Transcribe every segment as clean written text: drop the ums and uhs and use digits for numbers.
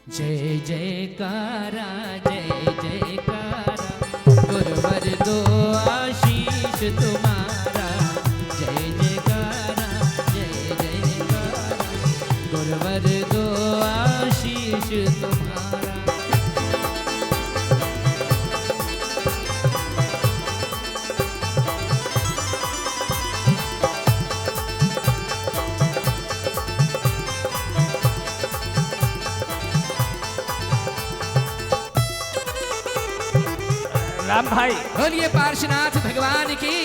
जय जयकारा जय जयकारा, गुरुवर दो आशीष तुम्हारा। जय जयकारा जय जयकारा, गुरुवर दो आशीष तुम्हारा। राम भाई बोलिए पार्श्वनाथ भगवान की,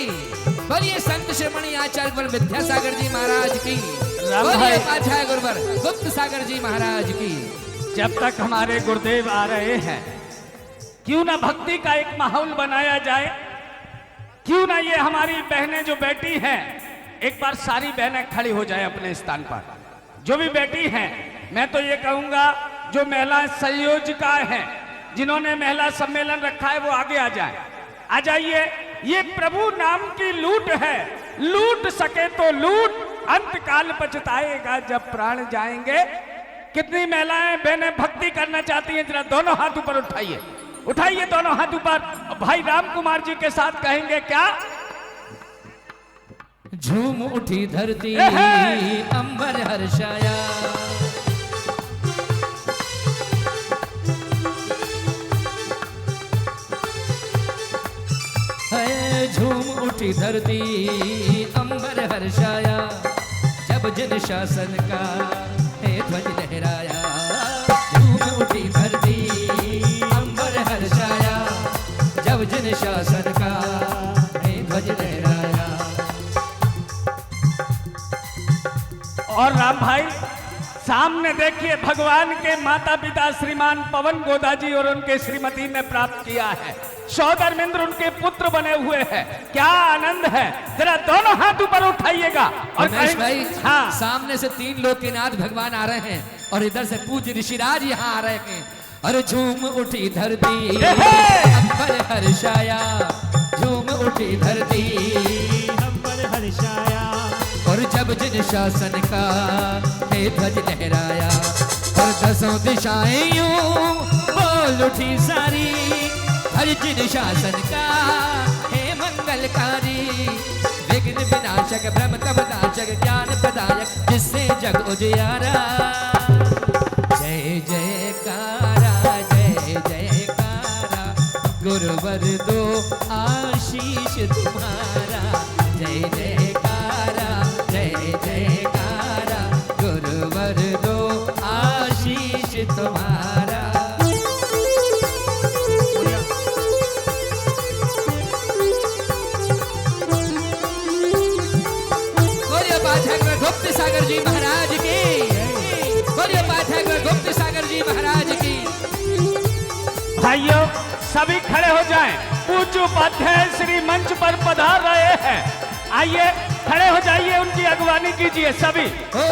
बोलिए संत श्रीमणि आचार्य गुरु विद्यासागर जी महाराज की, बोलिए उपाध्याय गुरुवर गुप्त सागर जी महाराज की। जब तक हमारे गुरुदेव आ रहे हैं, क्यों ना भक्ति का एक माहौल बनाया जाए। क्यों ना ये हमारी बहनें जो बैठी हैं, एक बार सारी बहनें खड़ी हो जाए अपने स्थान पर। जो भी बैठी हैं, मैं तो ये कहूंगा जो महिला संयोजिका हैं, जिन्होंने महिला सम्मेलन रखा है, वो आगे आ जाए। आ जाइए, ये प्रभु नाम की लूट है, लूट सके तो लूट, अंत काल पछताएगा जब प्राण जाएंगे। कितनी महिलाएं बहनें भक्ति करना चाहती हैं, जरा दोनों हाथ ऊपर उठाइए, उठाइए दोनों हाथ ऊपर। भाई राम कुमार जी के साथ कहेंगे क्या? झूम उठी धरती अंबर हर्षाया, झूम उठी धरती अंबर हर्षाया, जब जन शासन का है ध्वज लहराया। झूम उठी धरती अंबर हर्षाया, जब जन शासन का है ध्वज लहराया। और राम भाई सामने देखिए, भगवान के माता पिता श्रीमान पवन गोदा जी और उनके श्रीमती ने प्राप्त किया है। सौधर्मेंद्र उनके पुत्र बने हुए हैं। क्या आनंद है, जरा दोनों हाथ ऊपर उठाइएगा। और भाई हाँ, सामने से 3 लोकनाथ भगवान आ रहे हैं और इधर से पूज्य ऋषिराज यहाँ आ रहे हैं। और झूम उठी धरती अंबर हर्षाया, झूम उठी धरती अंबर हर्षाया, और जब जिन शासन का है ध्वज लहराया। और 10 दिशाएं यूं बोल उठी सारी, हर जिन शासन का है मंगलकारी। विघ्न विनाशक ब्रह्म तमनाशक ज्ञान प्रदायक, जिससे जग उजियारा। जय जयकारा जय जयकारा, गुरुवर दो आशीष तुम्हारा। जय जयकारा जय जयकारा, गुरुवर दो आशीष तुम्हारा। गुप्त सागर जी महाराज की, बोलिए उपाध्याय गुप्त सागर जी महाराज की। भाइयों सभी खड़े हो जाएं। पूज्य उपाध्याय श्री मंच पर पधार रहे हैं। आइए खड़े हो जाइए, उनकी अगवानी कीजिए सभी। ओ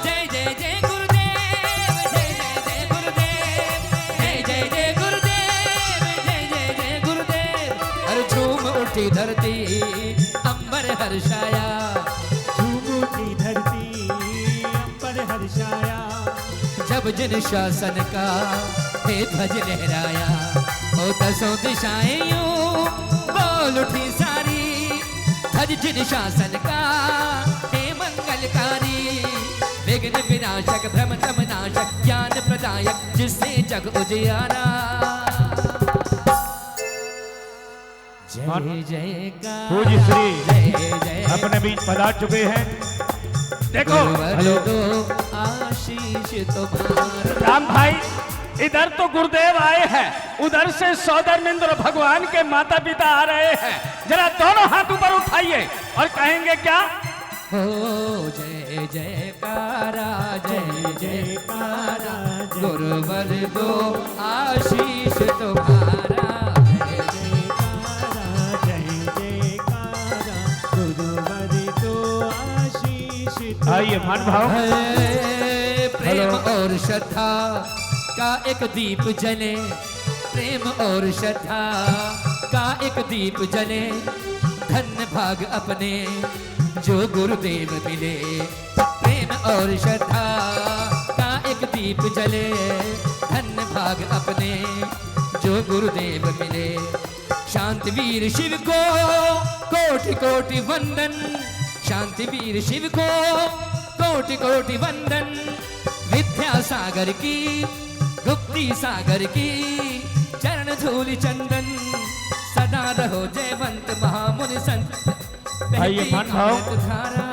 जय जय जय गुरुदेव, जय जय जय गुरुदेव, जय जय जय गुरुदेव, जय जय जय गुरुदेव। और झूम उठी धरती अंबर हर्षाया, जब जिन शासन का है ध्वज लहराया। ओ 10 दिशाएं यूं बोल उठी सारी, ध्वज जिन शासन का है मंगलकारी। विघ्न विनाशक भ्रम तमनाशक ज्ञान प्रदायक, जिससे जग उजियारा। जय जयकार पूज्य श्री जय जय अपने बीच पधार चुके हैं। देखो दो आशीष तुम्हारा। राम भाई, इधर तो गुरुदेव आए हैं, उधर से सौधर्मेंद्र भगवान के माता पिता आ रहे हैं। जरा दोनों हाथ ऊपर उठाइए और कहेंगे क्या? हो जय जयकारा जय जयकारा, गुरुवर दो आशीष तुम्हारा। जय जयकारा गुरुवर दो आशीष। आइए मान भाव। प्रेम और श्रद्धा का एक दीप जले, प्रेम और श्रद्धा का एक दीप जले। धन्य भाग अपने जो गुरुदेव मिले, प्रेम और श्रद्धा का एक दीप जले। भाग अपने जो गुरुदेव मिले। शांति वीर शिव को कोटि कोटि वंदन, शांति वीर शिव को कोटि कोटि वंदन। विद्या सागर की गुप्ती सागर की चरण धूलि चंदन, सदा रहो जयवंत महामुनि संत। आइए मान भाव। धारा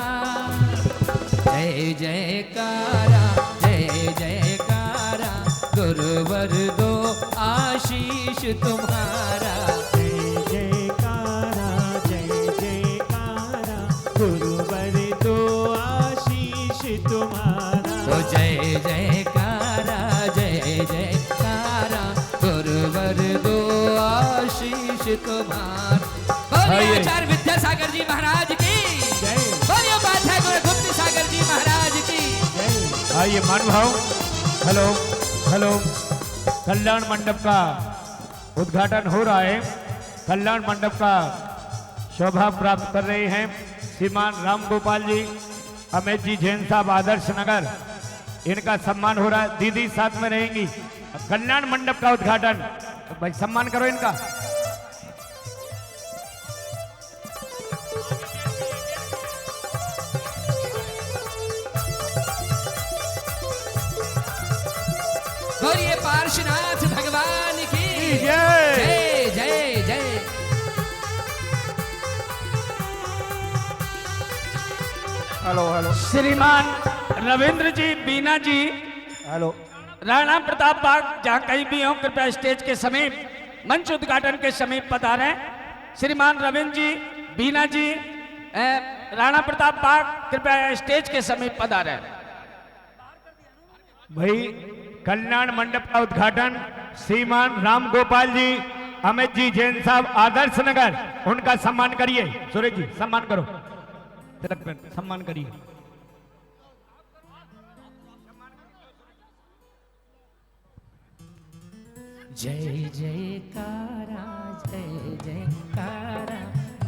जय जयकारा, जय जयकारा, गुरुवर दो आशीष तुम्हारा। जय जयकारा, जय जयकारा, गुरुवर दो आशीष तुम्हारा। ओ जय जयकारा, जय जयकारा, गुरुवर दो आशीष तुम्हारा। बोलिए आचार्य विद्यासागर जी महाराज की जय। बोलिए बादशाह गुरु गुप्त सागर जी महाराज की जय। आइए मान भाव। Hello hello. कल्याण मंडप का उद्घाटन हो रहा है। कल्याण मंडप का शोभा प्राप्त कर रहे हैं श्रीमान राम गोपाल जी, अमित जी जैन साहब, आदर्श नगर। इनका सम्मान हो रहा है। दीदी साथ में रहेंगी। कल्याण मंडप का उद्घाटन, तो भाई सम्मान करो इनका। बोलिए पार्श्वनाथ भगवान की जय। जय जय जय। Hello hello. श्रीमान रविंद्र जी, बीना जी, हेलो। राणा प्रताप बाग जहाँ कहीं भी हो कृपया स्टेज के समीप, मंच उद्घाटन के समीप पधारें। श्रीमान रविंद्र जी, बीना जी, राणा प्रताप बाग कृपया स्टेज के समीप पधारें। भाई कल्याण मंडप का उद्घाटन श्रीमान राम गोपाल जी, अमित जी जैन साहब, आदर्श नगर, उनका सम्मान करिए। सुरेश जी सम्मान करो, तिलक में सम्मान करिए। जय जयकारा, जय जयकारा,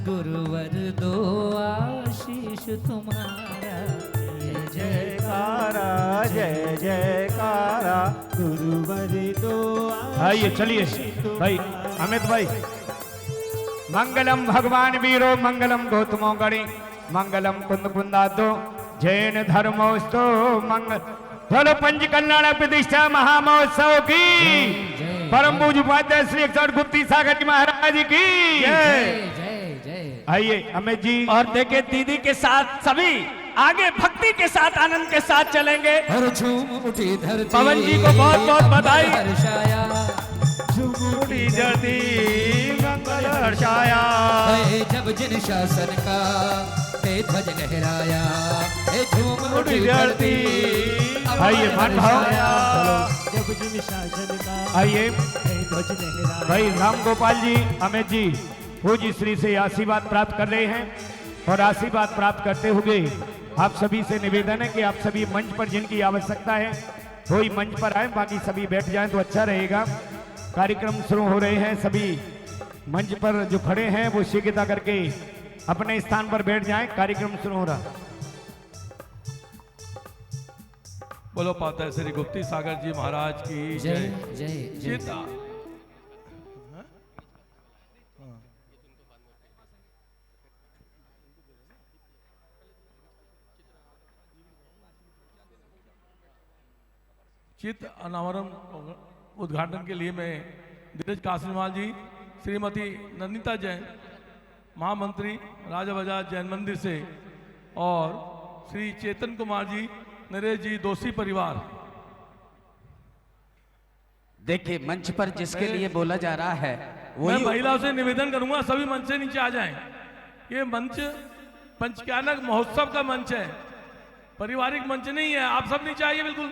गुरुवर दो आशीष तुम्हारा। जय जयकारा, जय जयकारा, गुरुवर दो आइए चलिए भाई अमित भाई। मंगलम भगवान वीरो, मंगलम गौतमो गणी, मंगलम कुंद कुंदादो, जैन धर्मोस्तु मंगल। बोलो पंच कल्याण प्रतिष्ठा महामहोत्सव की परम पूज्य उपाध्याय श्री अक्षर गुप्ती सागर जी महाराज की जय। जय जय। आइए अमित जी। और देखे दीदी के साथ सभी आगे भक्ति के साथ आनंद के साथ चलेंगे। हर झूम उठी धरती, पवन जी को बहुत बहुत बधाई। हर्षाया झूम उठी धरती, मंगल हर्षाया। जब जिन शासन का हे ध्वज लहराया, हे झूम उठी धरती। आइए मान भाव। जब जिन शासन का आइए ध्वज लहराया। भाई राम गोपाल जी, अमित जी पूज्य श्री से आशीर्वाद प्राप्त कर रहे हैं। और आशीर्वाद प्राप्त करते हुए आप सभी से निवेदन है कि आप सभी मंच पर जिनकी आवश्यकता है कोई मंच पर आए, बाकी सभी बैठ जाएं तो अच्छा रहेगा। कार्यक्रम शुरू हो रहे हैं। सभी मंच पर जो खड़े हैं वो शीघ्रता करके अपने स्थान पर बैठ जाएं। कार्यक्रम शुरू हो रहा। बोलो पाता श्री गुप्ती सागर जी महाराज की जय जय। जय जय। चिता चित अनावरण उद्घाटन के लिए मैं धीरज कासिनवाल जी, श्रीमती नंदिता जैन, महामंत्री राजा बजाज जैन मंदिर से, और श्री चेतन कुमार जी, नरेश जी, दोषी परिवार। देखिए मंच पर जिसके लिए बोला जा रहा है मैं वही महिलाओं से निवेदन करूंगा सभी मंच से नीचे आ जाएं। ये मंच पंचक्यानक महोत्सव का मंच है, पारिवारिक मंच नहीं है। आप सब नीचे आइए बिल्कुल।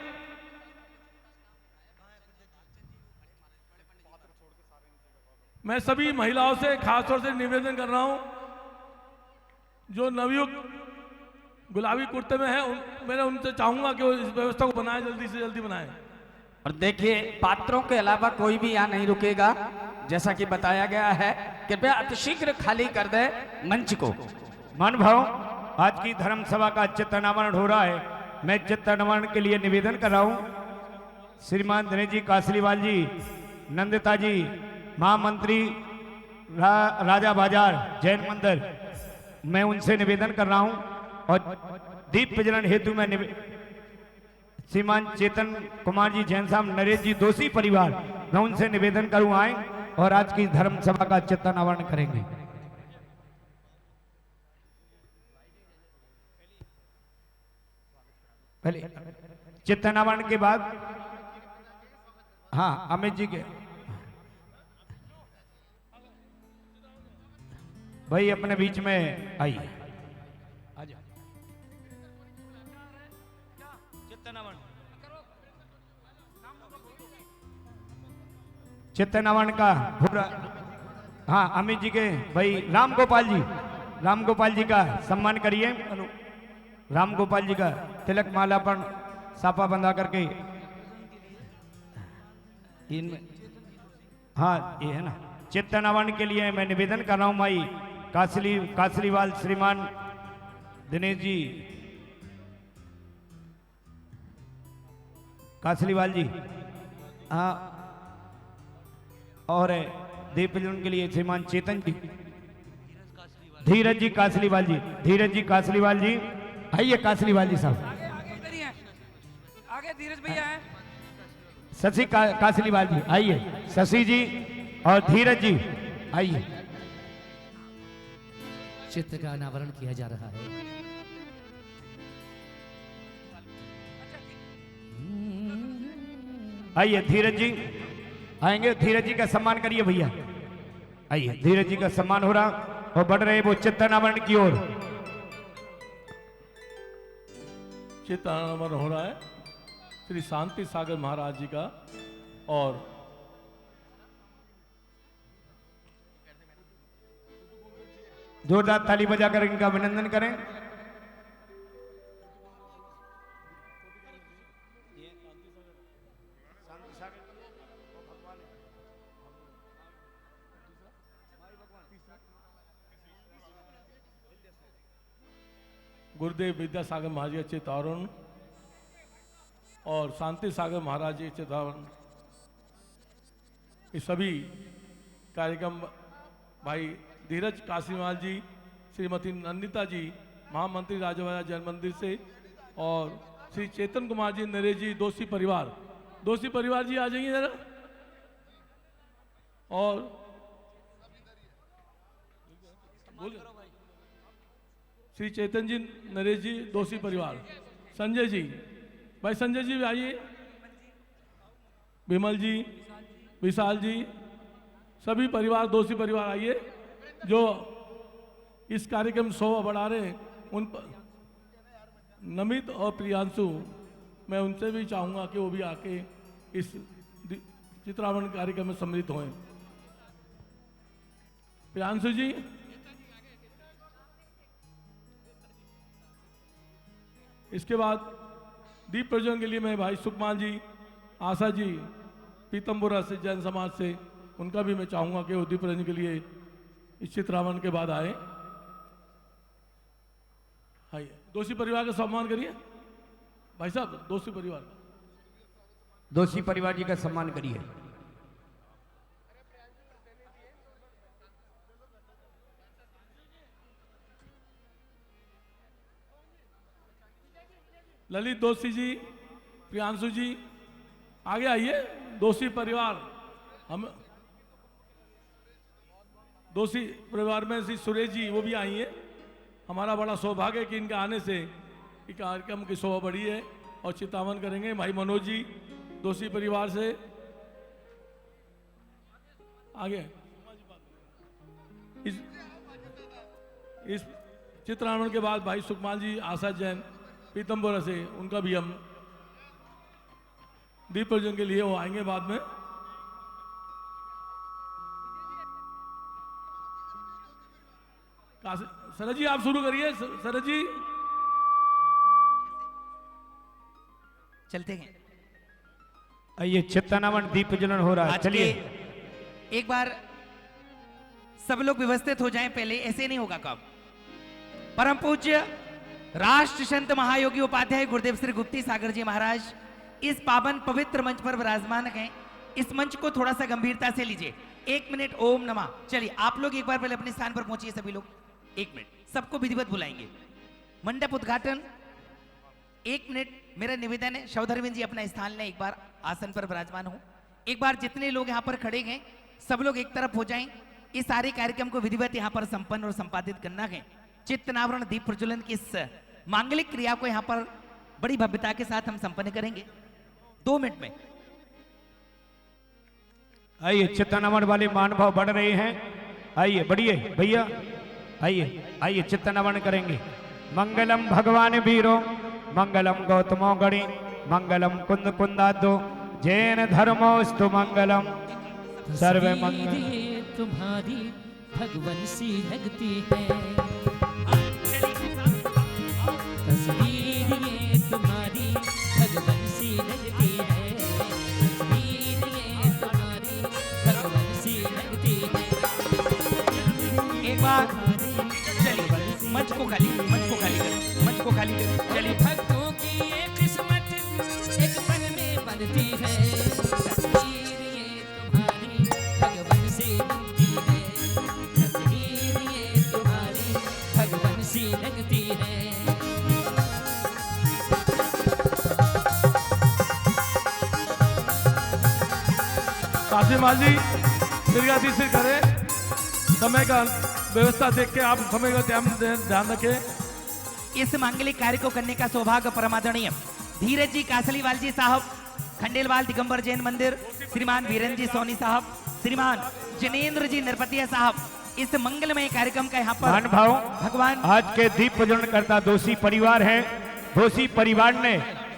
मैं सभी महिलाओं से खासतौर से निवेदन कर रहा हूं, जो नवयुक्त गुलाबी कुर्ते में है, मैं उनसे चाहूंगा कि वो इस व्यवस्था को बनाए, जल्दी से जल्दी बनाए। और देखिए पात्रों के अलावा कोई भी यहाँ नहीं रुकेगा, जैसा कि बताया गया है। कृपया अतिशीघ्र खाली कर दे मंच को। मन भाव, आज की धर्म सभा का चित्त अनावरण हो रहा है। मैं चित्त अनावरण के लिए निवेदन कर रहा हूं श्रीमान दिनेश जी कासलीवाल जी, नंदिता जी, महामंत्री राजा बाजार जैन मंदिर, मैं उनसे निवेदन कर रहा हूं और दीप प्रज्वलन हेतु मैं श्रीमान चेतन कुमार जी जैन साहब, नरेश जी दोषी परिवार, मैं उनसे निवेदन करूं आए और आज की धर्म सभा का चित्तन अनावरण करेंगे। पहले चित्तन अनावरण के बाद हाँ अमित जी के भाई अपने बीच में आइए। चित्तन अनावरण का पूरा हाँ अमित जी के भाई राम गोपाल जी का सम्मान करिए। राम गोपाल जी का तिलक मालापन सापा बंधा करके इनमें हाँ ये है ना। चित्तन अनावरण के लिए मैं निवेदन कर रहा हूं भाई कासलीवाल श्रीमान दिनेश जी कासलीवाल जी हाँ, और दीप प्रज्वलन के लिए श्रीमान चेतन जी, धीरज जी कासलीवाल जी आइए। कासलीवाल जी साहब आगे धीरज भैया हैं। शशि कासलीवाल जी आइए, शशि जी और धीरज जी आइए। चित्र का अनावरण किया जा रहा है। आइए धीरज जी आएंगे, धीरज जी का सम्मान करिए भैया। आइए धीरज जी का सम्मान हो रहा और बढ़ रहे वो चित्तन अनावरण की ओर। चित्तन अनावरण हो रहा है श्री शांति सागर महाराज जी का, और जोरदार ताली बजाकर इनका अभिनंदन करें। गुरुदेव विद्यासागर महाराज जी चितावरण और शांति सागर महाराज जी चितावरण, ये सभी कार्यक्रम भाई धीरज कासीवाल जी, श्रीमती नंदिता जी, महामंत्री राजाबाजा जैन मंदिर से, और श्री चेतन कुमार जी, नरेश जी, दोषी परिवार जी आ जाइए जरा। और श्री चेतन जी, नरेश जी, दोषी परिवार, संजय जी, भाई संजय जी भी आइए, विमल जी, विशाल जी, सभी परिवार दोषी परिवार आइए जो इस कार्यक्रम शोभा बढ़ा रहे हैं। उन पर नमित और प्रियांशु, मैं उनसे भी चाहूंगा कि वो भी आके इस चित्रावरण कार्यक्रम में सम्मिलित हों। प्रियांशु जी, इसके बाद दीप प्रज्वलन के लिए मैं भाई सुकमान जी, आशा जी, पीतम्बुरा से जैन समाज से, उनका भी मैं चाहूंगा कि वो दीप प्रज्वलन के लिए इस चित्रावरण के बाद आए। आइए दोषी परिवार का सम्मान करिए भाई साहब। दोषी परिवार जी का सम्मान करिए। ललित दोषी जी, प्रियांशु जी आगे आइए। दोषी परिवार, हम दोषी परिवार में श्री सुरेश जी वो भी आई हैं। हमारा बड़ा सौभाग्य है कि इनके आने से कार्यक्रम की शोभा बढ़ी है और चितावन करेंगे। भाई मनोज जी दोषी परिवार से आगे। इस चित्रावरण के बाद भाई सुकमाल जी, आशा जैन, पीतम्बरा से, उनका भी हम दीप प्रज्वलन के लिए वो आएंगे बाद में। शरद जी आप शुरू करिए। शरद जी चलते हैं। आइए चित्तन अनावरण दीप प्रज्वलन हो रहा है। आज चलिए के एक बार सब लोग व्यवस्थित हो जाएं, पहले ऐसे नहीं होगा कब। परम पूज्य राष्ट्र संत महायोगी उपाध्याय गुरुदेव श्री गुप्ती सागर जी महाराज इस पावन पवित्र मंच पर विराजमान हैं, इस मंच को थोड़ा सा गंभीरता से लीजिए। 1 मिनट ओम नमः। चलिए आप लोग एक बार पहले अपने स्थान पर पहुंचिए, सभी लोग 1 मिनट, सबको विधिवत बुलाएंगे। मंडप उद्घाटन 1 मिनट। मेरा निवेदन है शवधर्मेंद्र जी अपना स्थान लें, एक बार आसन पर विराजमान हो। एक बार जितने लोग यहाँ पर खड़े हैं सब लोग एक तरफ हो जाएं। इस सारे कार्यक्रम को विधिवत यहाँ पर संपन्न और संपादित करना है। चित्तनावरण दीप प्रज्वलन की इस मांगलिक क्रिया को यहाँ पर बड़ी भव्यता के साथ हम संपन्न करेंगे 2 मिनट में। आइए चित्तनावरण वाले महानुभाव बढ़ रहे हैं, आइए बढ़िए भैया, आइए आइए चित्तनावरण करेंगे। मंगलम भगवान वीरो मंगलम गौतमो गणि मंगलम कुंद कुंदादो जैन धर्मोस्तु मंगलम सर्वे मंगल। ये तुम्हारी भगवन सी लगती है तस्वीर, ये तुम्हारी भगवन सी लगती है तस्वीर, ये तुम्हारी भगवन सी लगती है। एक बार चलिए मंच को खाली, मंच को खाली करें, मंच को खाली करें। चलिए भक्तों की ये किस्मत एक पल में बनती है तस्वीर, ये तुम्हारी भगवन सी लगती है तस्वीर, ये तुम्हारी भगवन सी लगती है। कासिम जी सिरगाती से करें, समय का व्यवस्था देख के आप समय का ध्यान रखें। इस मांगलिक कार्य को करने का सौभाग्य परमादरणीय धीरज जी कासलीवाल जी साहब, खंडेलवाल दिगंबर जैन मंदिर, श्रीमान वीरेंद्र जी सोनी साहब, श्रीमान जनेन्द्र जी नरपतिया साहब, इस मंगलमय कार्यक्रम का यहाँ पर महानुभाव भगवान आज के दीप प्रज्वलन करता दोषी परिवार है। दोषी परिवार ने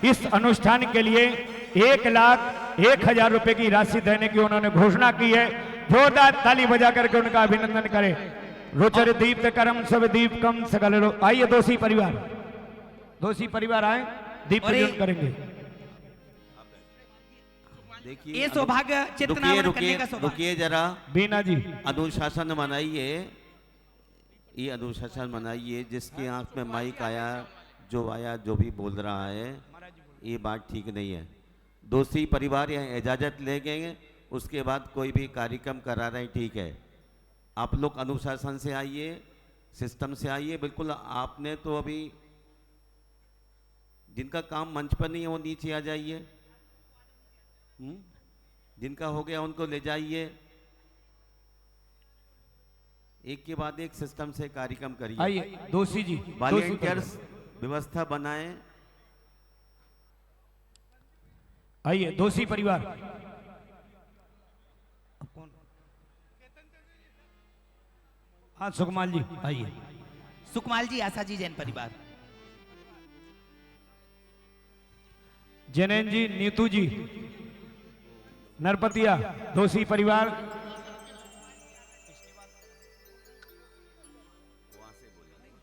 इस अनुष्ठान के लिए 1,01,000 रुपए की राशि देने की उन्होंने घोषणा की है। जोरदार ताली बजा करके उनका अभिनंदन करें। रुचर दीप्त करम सब दीप कम सकल लो। आइए दोषी परिवार आए, दीप प्रज्वलन करेंगे। देखिए ये सौभाग्य चित्तनावरण करने का सौभाग्य। रुकिए जरा, बीना जी अनुशासन मनाइए, ये अनुशासन मनाइए। जिसकी आंख में माइक आया, जो भी बोल रहा है, ये बात ठीक नहीं है। दोषी परिवार यहाँ इजाजत ले गए, उसके बाद कोई भी कार्यक्रम करा रहे हैं, ठीक है। आप लोग अनुशासन से आइए, सिस्टम से आइए। बिल्कुल आपने तो अभी जिनका काम मंच पर नहीं है वो नीचे आ जाइए, जिनका हो गया उनको ले जाइए। एक के बाद एक सिस्टम से कार्यक्रम करिए। आइए दोषी जी, वॉलंटियर्स व्यवस्था बनाएं। आइए दोषी परिवार। हाँ सुकमाल जी आइए। सुकमाल जी, आशा जी, जैन परिवार। जैन जी, नीतू जी, नरपतिया, दोषी परिवार।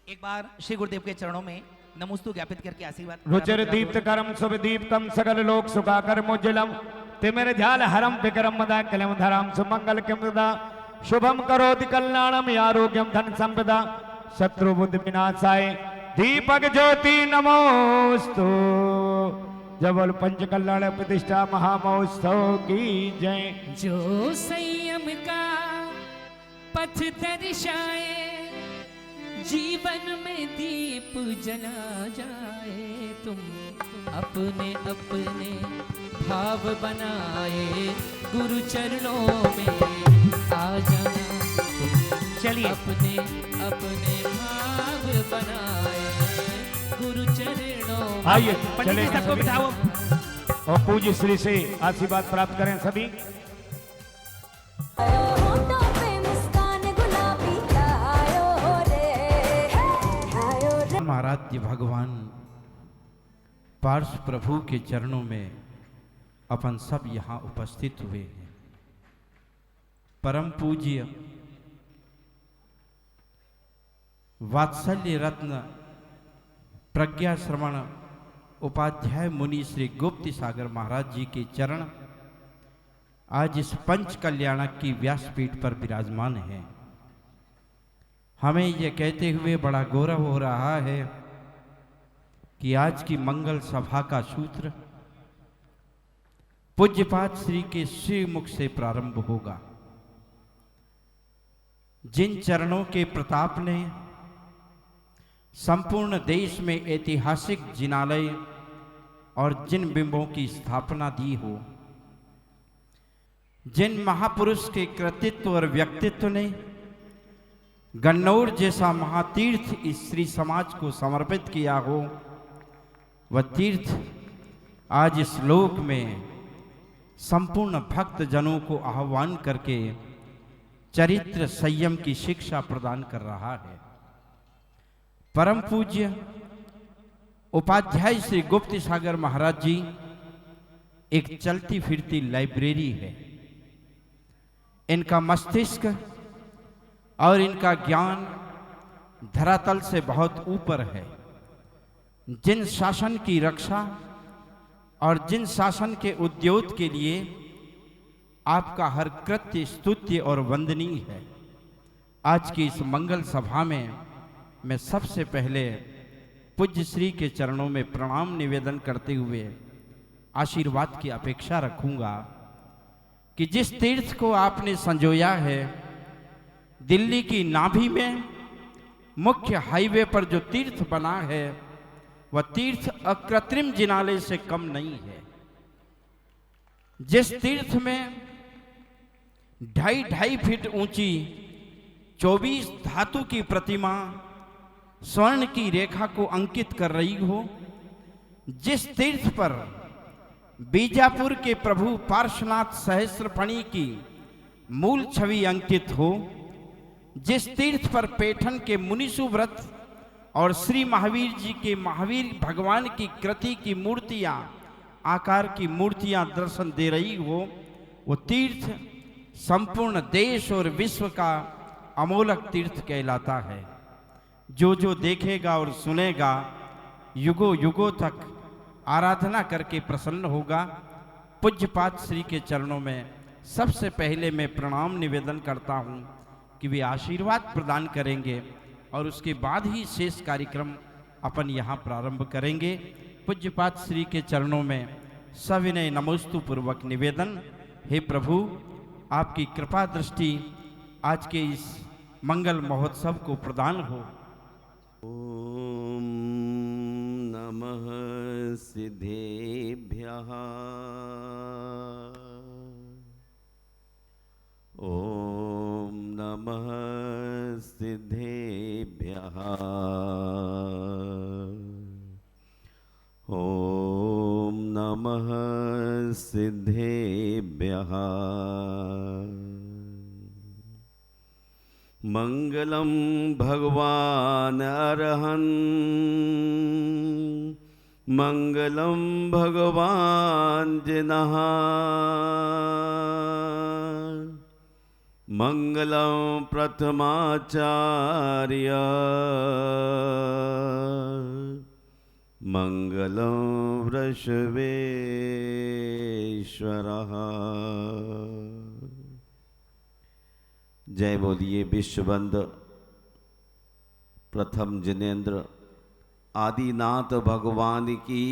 एक बार श्री गुरुदेव के चरणों में नमोस्तु ज्ञापित करके आशीर्वाद। रुचिर दीप्त करम शुभ दीप्तम सकल लोक सुखाकर मुज्जलम तिमिर झाल हरम विक्रम मदा कलम धराम सुमंगल किमदा शुभम करोति कल्याणम आरोग्यम धन संपदा शत्रु बुद्धि विनाशाय दीपक ज्योति नमोस्तु। जबल पंच कल्याण प्रतिष्ठा महामहोत्सव की जय। जो संयम का पथ दर्शाए, जीवन में दीप जला जाए, तुम अपने अपने भाव बनाए, गुरु चरणों में आ जाना। चलिए अपने अपने भाव बनाए, गुरु चरणों में। आइए पंडित चले जी सबको बिठाओ। और पूज्य श्री से आशीर्वाद प्राप्त करें सभी। आराध्य भगवान पार्श प्रभु के चरणों में अपन सब यहाँ उपस्थित हुए हैं। परम पूज्य वात्सल्य रत्न प्रज्ञा श्रवण उपाध्याय मुनि श्री गुप्त सागर महाराज जी के चरण आज इस पंच कल्याणक की व्यासपीठ पर विराजमान हैं। हमें ये कहते हुए बड़ा गौरव हो रहा है कि आज की मंगल सभा का सूत्र पूज्यपाद श्री के श्रीमुख से प्रारंभ होगा। जिन चरणों के प्रताप ने संपूर्ण देश में ऐतिहासिक जिनालय और जिन बिंबों की स्थापना दी हो, जिन महापुरुष के कृतित्व और व्यक्तित्व ने गन्नौर जैसा महातीर्थ इस श्री समाज को समर्पित किया हो, वह तीर्थ आज इस लोक में संपूर्ण भक्त जनों को आह्वान करके चरित्र संयम की शिक्षा प्रदान कर रहा है। परम पूज्य उपाध्याय श्री गुप्त सागर महाराज जी एक चलती फिरती लाइब्रेरी है। इनका मस्तिष्क और इनका ज्ञान धरातल से बहुत ऊपर है। जिन शासन की रक्षा और जिन शासन के उद्योग के लिए आपका हर कृत्य स्तुत्य और वंदनीय है। आज की इस मंगल सभा में मैं सबसे पहले पूज्य श्री के चरणों में प्रणाम निवेदन करते हुए आशीर्वाद की अपेक्षा रखूंगा कि जिस तीर्थ को आपने संजोया है, दिल्ली की नाभि में मुख्य हाईवे पर जो तीर्थ बना है, वह तीर्थ अकृत्रिम जिनालय से कम नहीं है। जिस तीर्थ में 2.5 फीट ऊंची 24 धातु की प्रतिमा स्वर्ण की रेखा को अंकित कर रही हो, जिस तीर्थ पर बीजापुर के प्रभु पार्श्वनाथ सहस्त्रफणी की मूल छवि अंकित हो, जिस तीर्थ पर पैठन के मुनिसु व्रत और श्री महावीर जी के महावीर भगवान की कृति की मूर्तियां, आकार की मूर्तियां दर्शन दे रही हो, वो तीर्थ संपूर्ण देश और विश्व का अमोलक तीर्थ कहलाता है। जो जो देखेगा और सुनेगा युगों युगों तक आराधना करके प्रसन्न होगा। पूज्यपाद श्री के चरणों में सबसे पहले मैं प्रणाम निवेदन करता हूँ कि वे आशीर्वाद प्रदान करेंगे और उसके बाद ही शेष कार्यक्रम अपन यहाँ प्रारंभ करेंगे। पूज्यपाद श्री के चरणों में सविनय नमोस्तु पूर्वक निवेदन, हे प्रभु आपकी कृपा दृष्टि आज के इस मंगल महोत्सव को प्रदान हो। ओम नमः सिद्धेभ्यः। ओम नमः सिद्धेभ्यः। ओम नमः सिद्धेभ्यः। मंगलम भगवान अरहन्, मंगलम भगवान जिनः, मंगलम प्रथमाचार्य, मंगलम वृषभेश्वरः। जय बोलिए विश्वबंद प्रथम जिनेन्द्र आदिनाथ भगवान की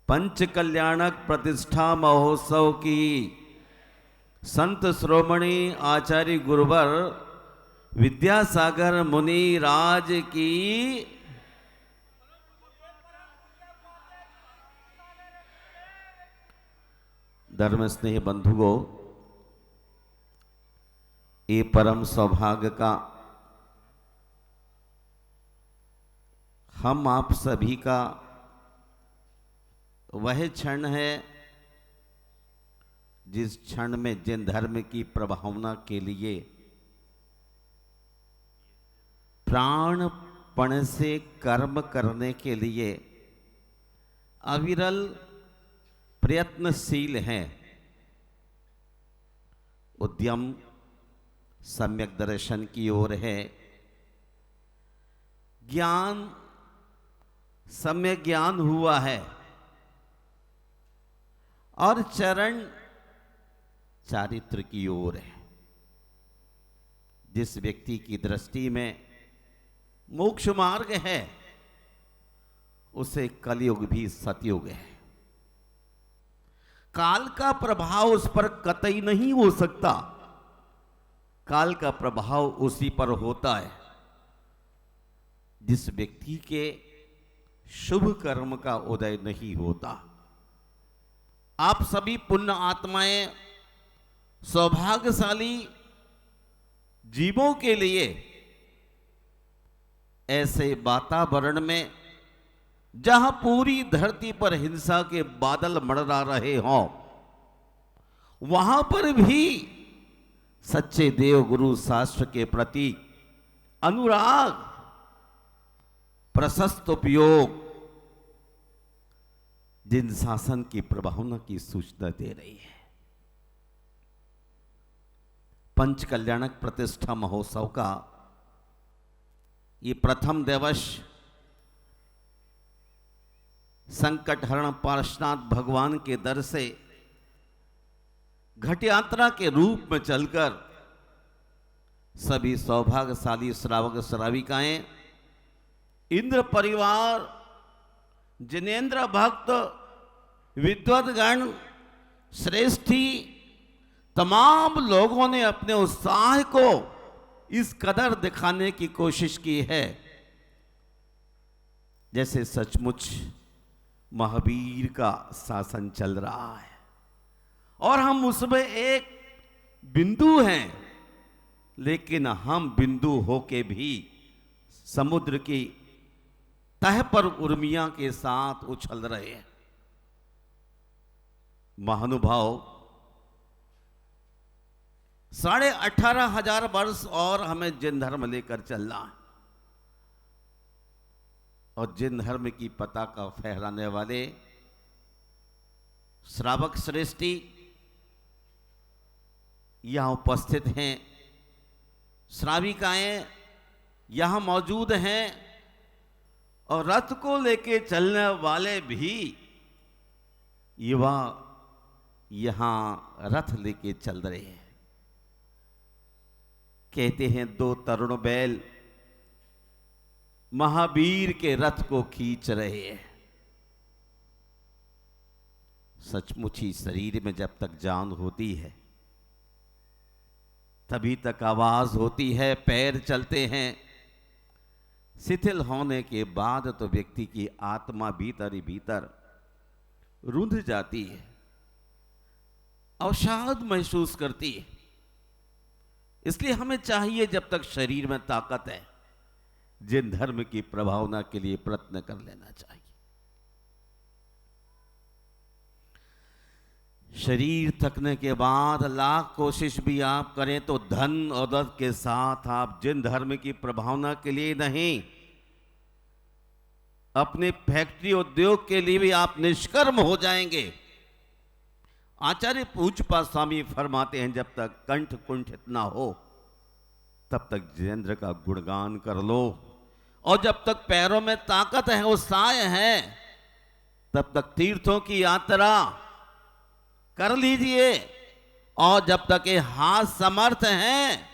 पंच कल्याणक प्रतिष्ठा महोत्सव की संत श्रोमणी आचार्य गुरुवर विद्यासागर मुनि राज की धर्म स्नेह बंधुओं, ये परम सौभाग्य का हम आप सभी का वह क्षण है जिस क्षण में जिन धर्म की प्रभावना के लिए प्राणपण से कर्म करने के लिए अविरल प्रयत्नशील हैं, उद्यम सम्यक दर्शन की ओर है, ज्ञान सम्यक ज्ञान हुआ है और चरण चारित्र की ओर है। जिस व्यक्ति की दृष्टि में मोक्ष मार्ग है उसे कलयुग भी सतयुग है। काल का प्रभाव उस पर कतई नहीं हो सकता। काल का प्रभाव उसी पर होता है जिस व्यक्ति के शुभ कर्म का उदय नहीं होता। आप सभी पुण्य आत्माएं सौभाग्यशाली जीवों के लिए ऐसे वातावरण में जहां पूरी धरती पर हिंसा के बादल मंडरा रहे हों, वहां पर भी सच्चे देव गुरु शास्त्र के प्रति अनुराग, प्रशस्त उपयोग जिन शासन की प्रभावना की सूचना दे रही है। पंच कल्याणक प्रतिष्ठा महोत्सव का ये प्रथम दिवस संकट हरण पार्श्वनाथ भगवान के दर से घट यात्रा के रूप में चलकर सभी सौभाग्यशाली श्रावक श्राविकाएं, इंद्र परिवार, जिनेन्द्र भक्त, विद्वद्गण, श्रेष्ठी, तमाम लोगों ने अपने उत्साह को इस कदर दिखाने की कोशिश की है जैसे सचमुच महावीर का शासन चल रहा है और हम उसमें एक बिंदु हैं, लेकिन हम बिंदु होके भी समुद्र की तह पर उर्मियां के साथ उछल रहे हैं। महानुभाव 18,500 वर्ष और हमें जिन धर्म लेकर चलना है और जिन धर्म की पताका फहराने वाले श्रावक श्रेष्ठी यहां उपस्थित हैं, श्राविकाएं यहां मौजूद हैं और रथ को लेके चलने वाले भी युवा यहां रथ लेके चल रहे हैं। कहते हैं 2 तरुण बैल महावीर के रथ को खींच रहे हैं। सचमुच ही शरीर में जब तक जान होती है तभी तक आवाज होती है, पैर चलते हैं। शिथिल होने के बाद तो व्यक्ति की आत्मा भीतर ही भीतर रुंध जाती है, अवसाद महसूस करती है। इसलिए हमें चाहिए जब तक शरीर में ताकत है जिन धर्म की प्रभावना के लिए प्रयत्न कर लेना चाहिए। शरीर थकने के बाद लाख कोशिश भी आप करें तो धन और दौलत के साथ आप जिन धर्म की प्रभावना के लिए नहीं, अपने फैक्ट्री उद्योग के लिए भी आप निष्कर्म हो जाएंगे। आचार्य पूज्यपाद स्वामी फरमाते हैं जब तक कंठ कुंठित ना हो तब तक जिनेंद्र का गुणगान कर लो, और जब तक पैरों में ताकत है, उत्साह है, तब तक तीर्थों की यात्रा कर लीजिए। और जब तक ये हाथ समर्थ हैं,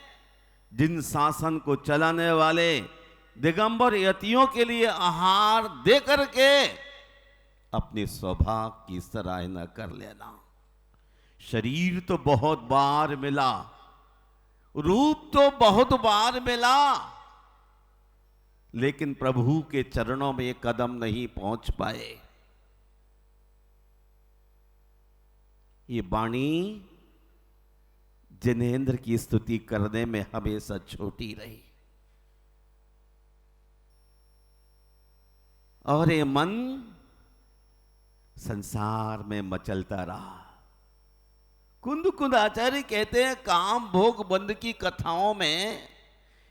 जिन शासन को चलाने वाले दिगंबर यतियों के लिए आहार दे करके अपने सौभाग्य की सराहना कर लेना। शरीर तो बहुत बार मिला, रूप तो बहुत बार मिला, लेकिन प्रभु के चरणों में एक कदम नहीं पहुंच पाए। ये वाणी जिनेंद्र की स्तुति करने में हमेशा छोटी रही और ये मन संसार में मचलता रहा। कुंद कुंद आचार्य कहते हैं काम भोग बंद की कथाओं में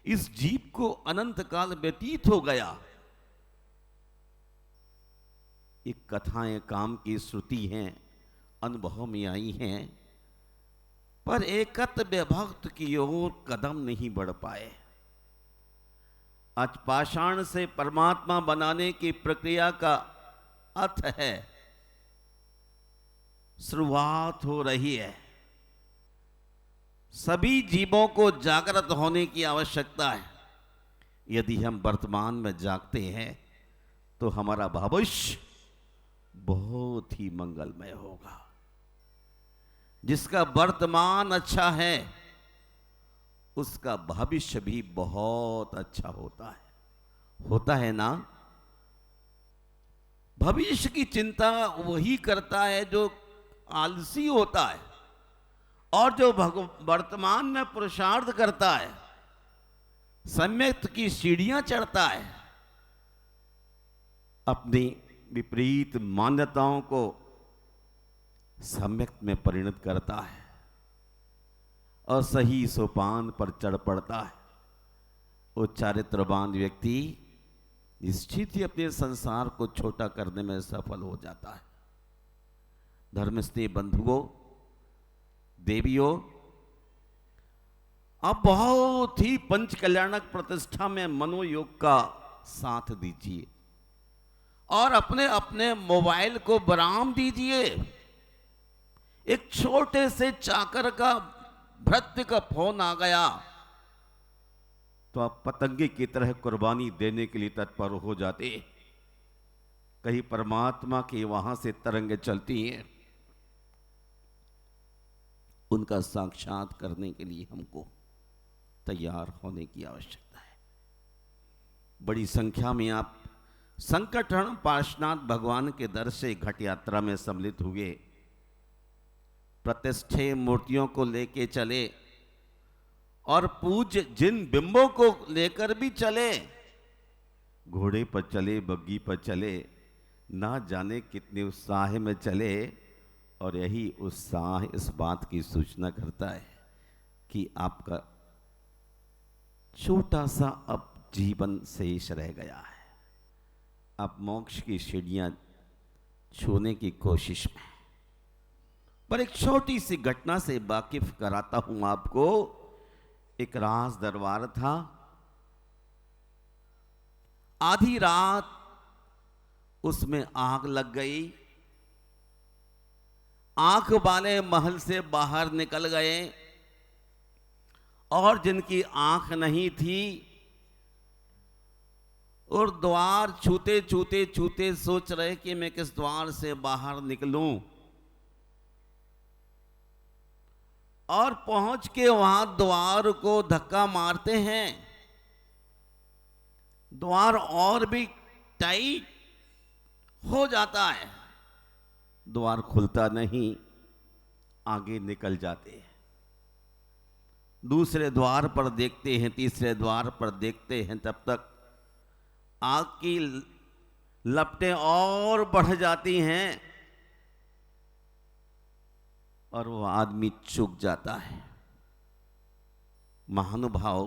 इस जीव को अनंत काल व्यतीत हो गया। ये कथाएं काम की श्रुति हैं, अनुभव में आई हैं, पर एकत्व भक्त की ओर कदम नहीं बढ़ पाए। आज पाषाण से परमात्मा बनाने की प्रक्रिया का अर्थ है, शुरुआत हो रही है। सभी जीवों को जागृत होने की आवश्यकता है। यदि हम वर्तमान में जागते हैं तो हमारा भविष्य बहुत ही मंगलमय होगा। जिसका वर्तमान अच्छा है उसका भविष्य भी बहुत अच्छा होता है ना। भविष्य की चिंता वही करता है जो आलसी होता है, और जो वर्तमान में पुरुषार्थ करता है, सम्यक की सीढ़ियां चढ़ता है, अपनी विपरीत मान्यताओं को सम्यक में परिणत करता है और सही सोपान पर चढ़ पड़ता है। वो चारित्रवान व्यक्ति निश्चित ही अपने संसार को छोटा करने में सफल हो जाता है। धर्मस्थ बंधुओं, देवियों, आप बहुत ही पंच कल्याणक प्रतिष्ठा में मनोयोग का साथ दीजिए और अपने अपने मोबाइल को विराम दीजिए। एक छोटे से चाकर का भृत्य का फोन आ गया तो आप पतंगे की तरह कुर्बानी देने के लिए तत्पर हो जाते। कहीं परमात्मा की वहां से तरंगें चलती हैं, उनका साक्षात करने के लिए हमको तैयार होने की आवश्यकता है। बड़ी संख्या में आप संकटहरण पार्श्वनाथ भगवान के दर से घट यात्रा में सम्मिलित हुए। प्रतिष्ठे मूर्तियों को लेके चले और पूज्य जिन बिंबों को लेकर भी चले, घोड़े पर चले, बग्गी पर चले, ना जाने कितने उत्साह में चले, और यही उत्साह इस बात की सूचना करता है कि आपका छोटा सा अब जीवन शेष रह गया है। आप मोक्ष की सीढ़ियां छूने की कोशिश में। पर एक छोटी सी घटना से वाकिफ कराता हूं आपको। एक राज दरबार था। आधी रात उसमें आग लग गई। आंख वाले महल से बाहर निकल गए और जिनकी आंख नहीं थी और द्वार छूते छूते छूते सोच रहे कि मैं किस द्वार से बाहर निकलूं, और पहुंच के वहां द्वार को धक्का मारते हैं। द्वार और भी टाइट हो जाता है, द्वार खुलता नहीं, आगे निकल जाते हैं। दूसरे द्वार पर देखते हैं, तीसरे द्वार पर देखते हैं, तब तक आग की लपटें और बढ़ जाती हैं और वो आदमी चूक जाता है। महानुभाव,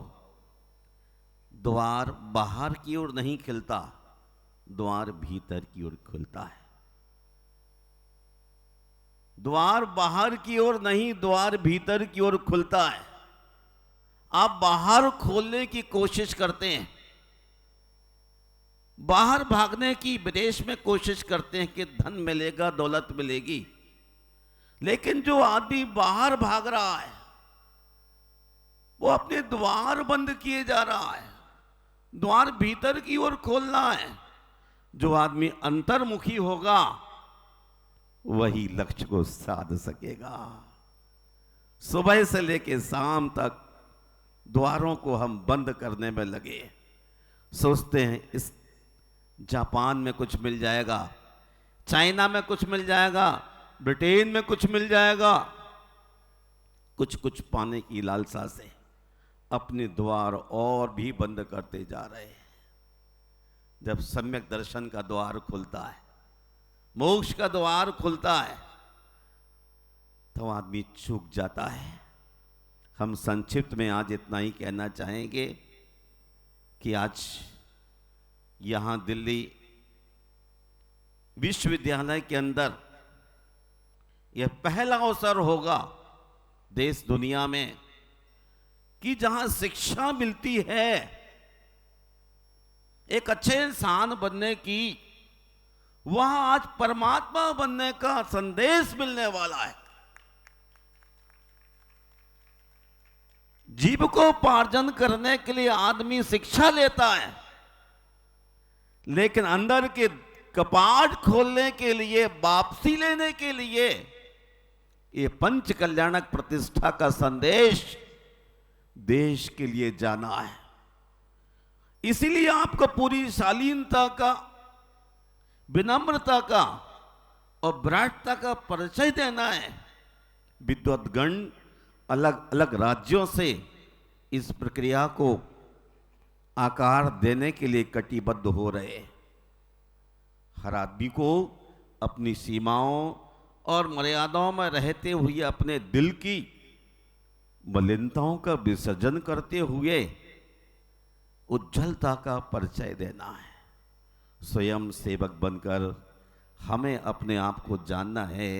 द्वार बाहर की ओर नहीं खिलता, द्वार भीतर की ओर खुलता है। द्वार बाहर की ओर नहीं, द्वार भीतर की ओर खुलता है। आप बाहर खोलने की कोशिश करते हैं, बाहर भागने की विदेश में कोशिश करते हैं कि धन मिलेगा, दौलत मिलेगी, लेकिन जो आदमी बाहर भाग रहा है वो अपने द्वार बंद किए जा रहा है। द्वार भीतर की ओर खोलना है। जो आदमी अंतर्मुखी होगा वही लक्ष्य को साध सकेगा। सुबह से लेकर शाम तक द्वारों को हम बंद करने में लगे। सोचते हैं इस जापान में कुछ मिल जाएगा, चाइना में कुछ मिल जाएगा, ब्रिटेन में कुछ मिल जाएगा। कुछ कुछ पाने की लालसा से अपने द्वार और भी बंद करते जा रहे हैं। जब सम्यक दर्शन का द्वार खुलता है, मोक्ष का द्वार खुलता है, तो आदमी चूक जाता है। हम संक्षिप्त में आज इतना ही कहना चाहेंगे कि आज यहां दिल्ली विश्वविद्यालय के अंदर यह पहला अवसर होगा देश दुनिया में कि जहां शिक्षा मिलती है एक अच्छे इंसान बनने की, वहां आज परमात्मा बनने का संदेश मिलने वाला है। जीविकोपार्जन करने के लिए आदमी शिक्षा लेता है, लेकिन अंदर के कपाट खोलने के लिए, वापसी लेने के लिए ये पंच कल्याणक प्रतिष्ठा का संदेश देश के लिए जाना है। इसीलिए आपको पूरी शालीनता का, विनम्रता का और विराटता का परिचय देना है। विद्वद्गण अलग अलग राज्यों से इस प्रक्रिया को आकार देने के लिए कटिबद्ध हो रहे हैं। हर आदमी को अपनी सीमाओं और मर्यादाओं में रहते हुए अपने दिल की मलिनताओं का विसर्जन करते हुए उज्जवलता का परिचय देना है। स्वयं सेवक बनकर हमें अपने आप को जानना है,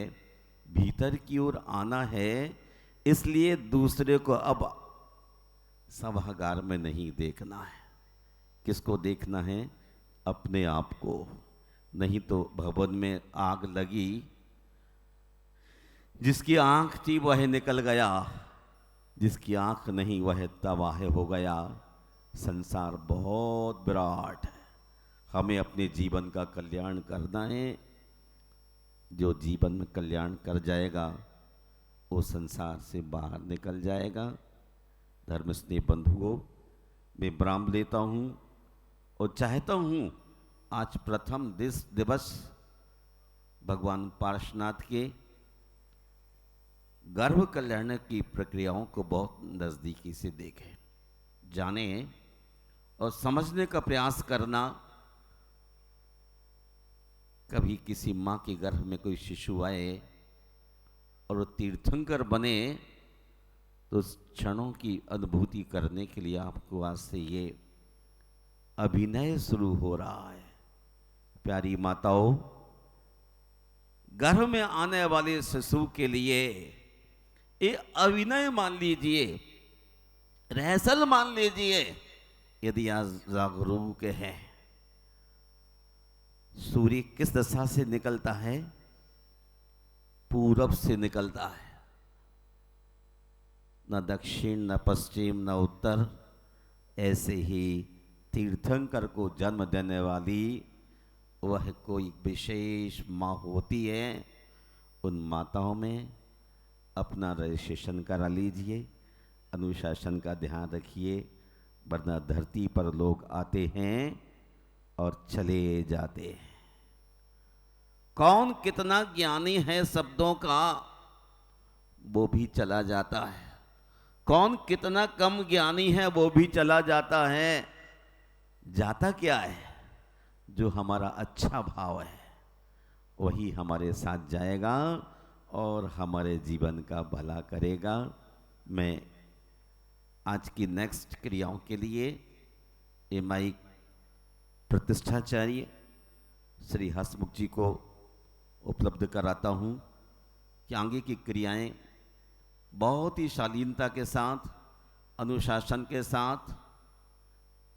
भीतर की ओर आना है। इसलिए दूसरे को अब सभागार में नहीं देखना है। किसको देखना है? अपने आप को। नहीं तो भवन में आग लगी, जिसकी आंख थी वह निकल गया, जिसकी आंख नहीं वह तबाह हो गया। संसार बहुत विराट है, हमें अपने जीवन का कल्याण करना है। जो जीवन में कल्याण कर जाएगा वो संसार से बाहर निकल जाएगा। धर्म स्नेह बंधुओं, मैं विराम लेता हूँ और चाहता हूँ आज प्रथम दिवस भगवान पार्श्वनाथ के गर्भ कल्याण की प्रक्रियाओं को बहुत नज़दीकी से देखें, जानें और समझने का प्रयास करना। कभी किसी माँ के गर्भ में कोई शिशु आए और वो तीर्थंकर बने तो उस क्षणों की अनुभूति करने के लिए आपको आज से ये अभिनय शुरू हो रहा है। प्यारी माताओं, गर्भ में आने वाले शिशु के लिए ये अभिनय मान लीजिए, रिहर्सल मान लीजिए। यदि आज जागरूक है, सूर्य किस दिशा से निकलता है? पूरब से निकलता है। न दक्षिण, न पश्चिम, न उत्तर। ऐसे ही तीर्थंकर को जन्म देने वाली वह कोई विशेष माँ होती है। उन माताओं में अपना रजिस्ट्रेशन करा लीजिए, अनुशासन का ध्यान रखिए, वरना धरती पर लोग आते हैं और चले जाते हैं। कौन कितना ज्ञानी है शब्दों का, वो भी चला जाता है। कौन कितना कम ज्ञानी है, वो भी चला जाता है। जाता क्या है? जो हमारा अच्छा भाव है वही हमारे साथ जाएगा और हमारे जीवन का भला करेगा। मैं आज की नेक्स्ट क्रियाओं के लिए ये माइक प्रतिष्ठाचार्य श्री हसमुख जी को उपलब्ध कराता हूँ कि आगे की क्रियाएं बहुत ही शालीनता के साथ, अनुशासन के साथ